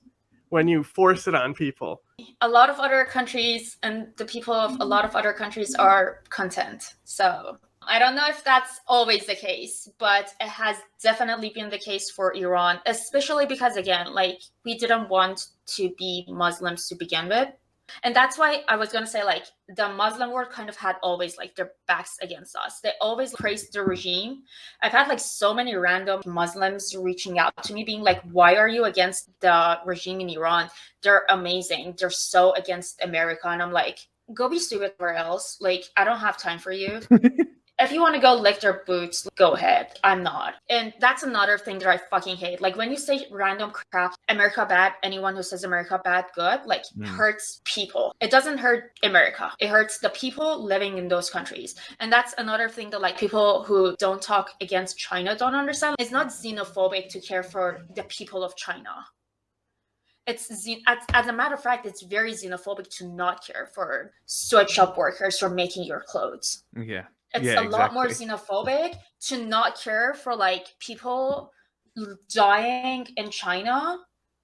when you force it on people. A lot of other countries and the people of a lot of other countries are content. So I don't know if that's always the case, but it has definitely been the case for Iran, especially because, again, like, we didn't want to be Muslims to begin with. And that's why I was going to say, like, the Muslim world kind of had always, like, their backs against us. They always praised the regime. I've had, like, so many random Muslims reaching out to me being like, why are you against the regime in Iran? They're amazing. They're so against America. And I'm like, go be stupid somewhere else. Like, I don't have time for you. If you want to go lick their boots, go ahead. I'm not. And that's another thing that I fucking hate. Like, when you say random crap, America bad, anyone who says America bad, good, like, hurts people. It doesn't hurt America. It hurts the people living in those countries. And that's another thing that, like, people who don't talk against China don't understand. It's not xenophobic to care for the people of China. It's as a matter of fact, it's very xenophobic to not care for sweatshop workers for making your clothes. Yeah. It's Yeah, a lot more exactly. xenophobic to not care for, like, people dying in China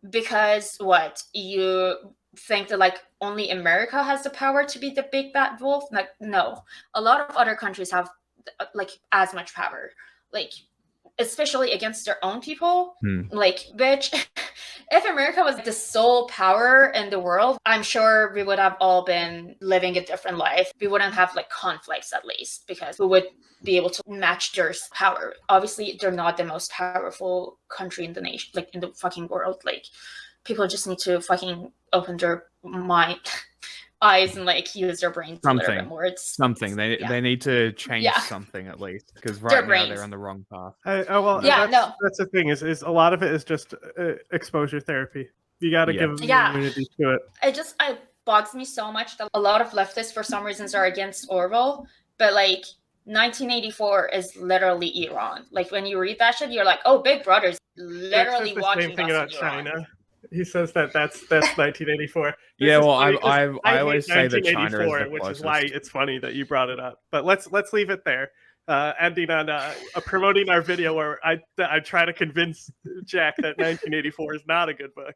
because what, you think that, like, only America has the power to be the big bad wolf? Like, no, a lot of other countries have, like, as much power, like, especially against their own people. Like, bitch, if America was the sole power in the world, I'm sure we would have all been living a different life. We wouldn't have, like, conflicts, at least, because we would be able to match their power. Obviously, they're not the most powerful country in the nation, like, in the fucking world. Like, people just need to fucking open their mind, eyes, and, like, use their brains a little bit more. They need to change something, at least, because right now they're on the wrong path. That's the thing is a lot of it is just exposure therapy. You got to give them immunity to it. It bugs me so much that a lot of leftists, for some reasons, are against Orwell, but, like, 1984 is literally Iran. Like, when you read that shit, you're like, oh, Big Brother's literally watching same thing us about in Iran. China. He says that's 1984. Yeah, well, I hate always say that China is the which closest. is why it's funny that you brought it up. But let's leave it there. Ending on promoting our video where I try to convince Jack that 1984 is not a good book.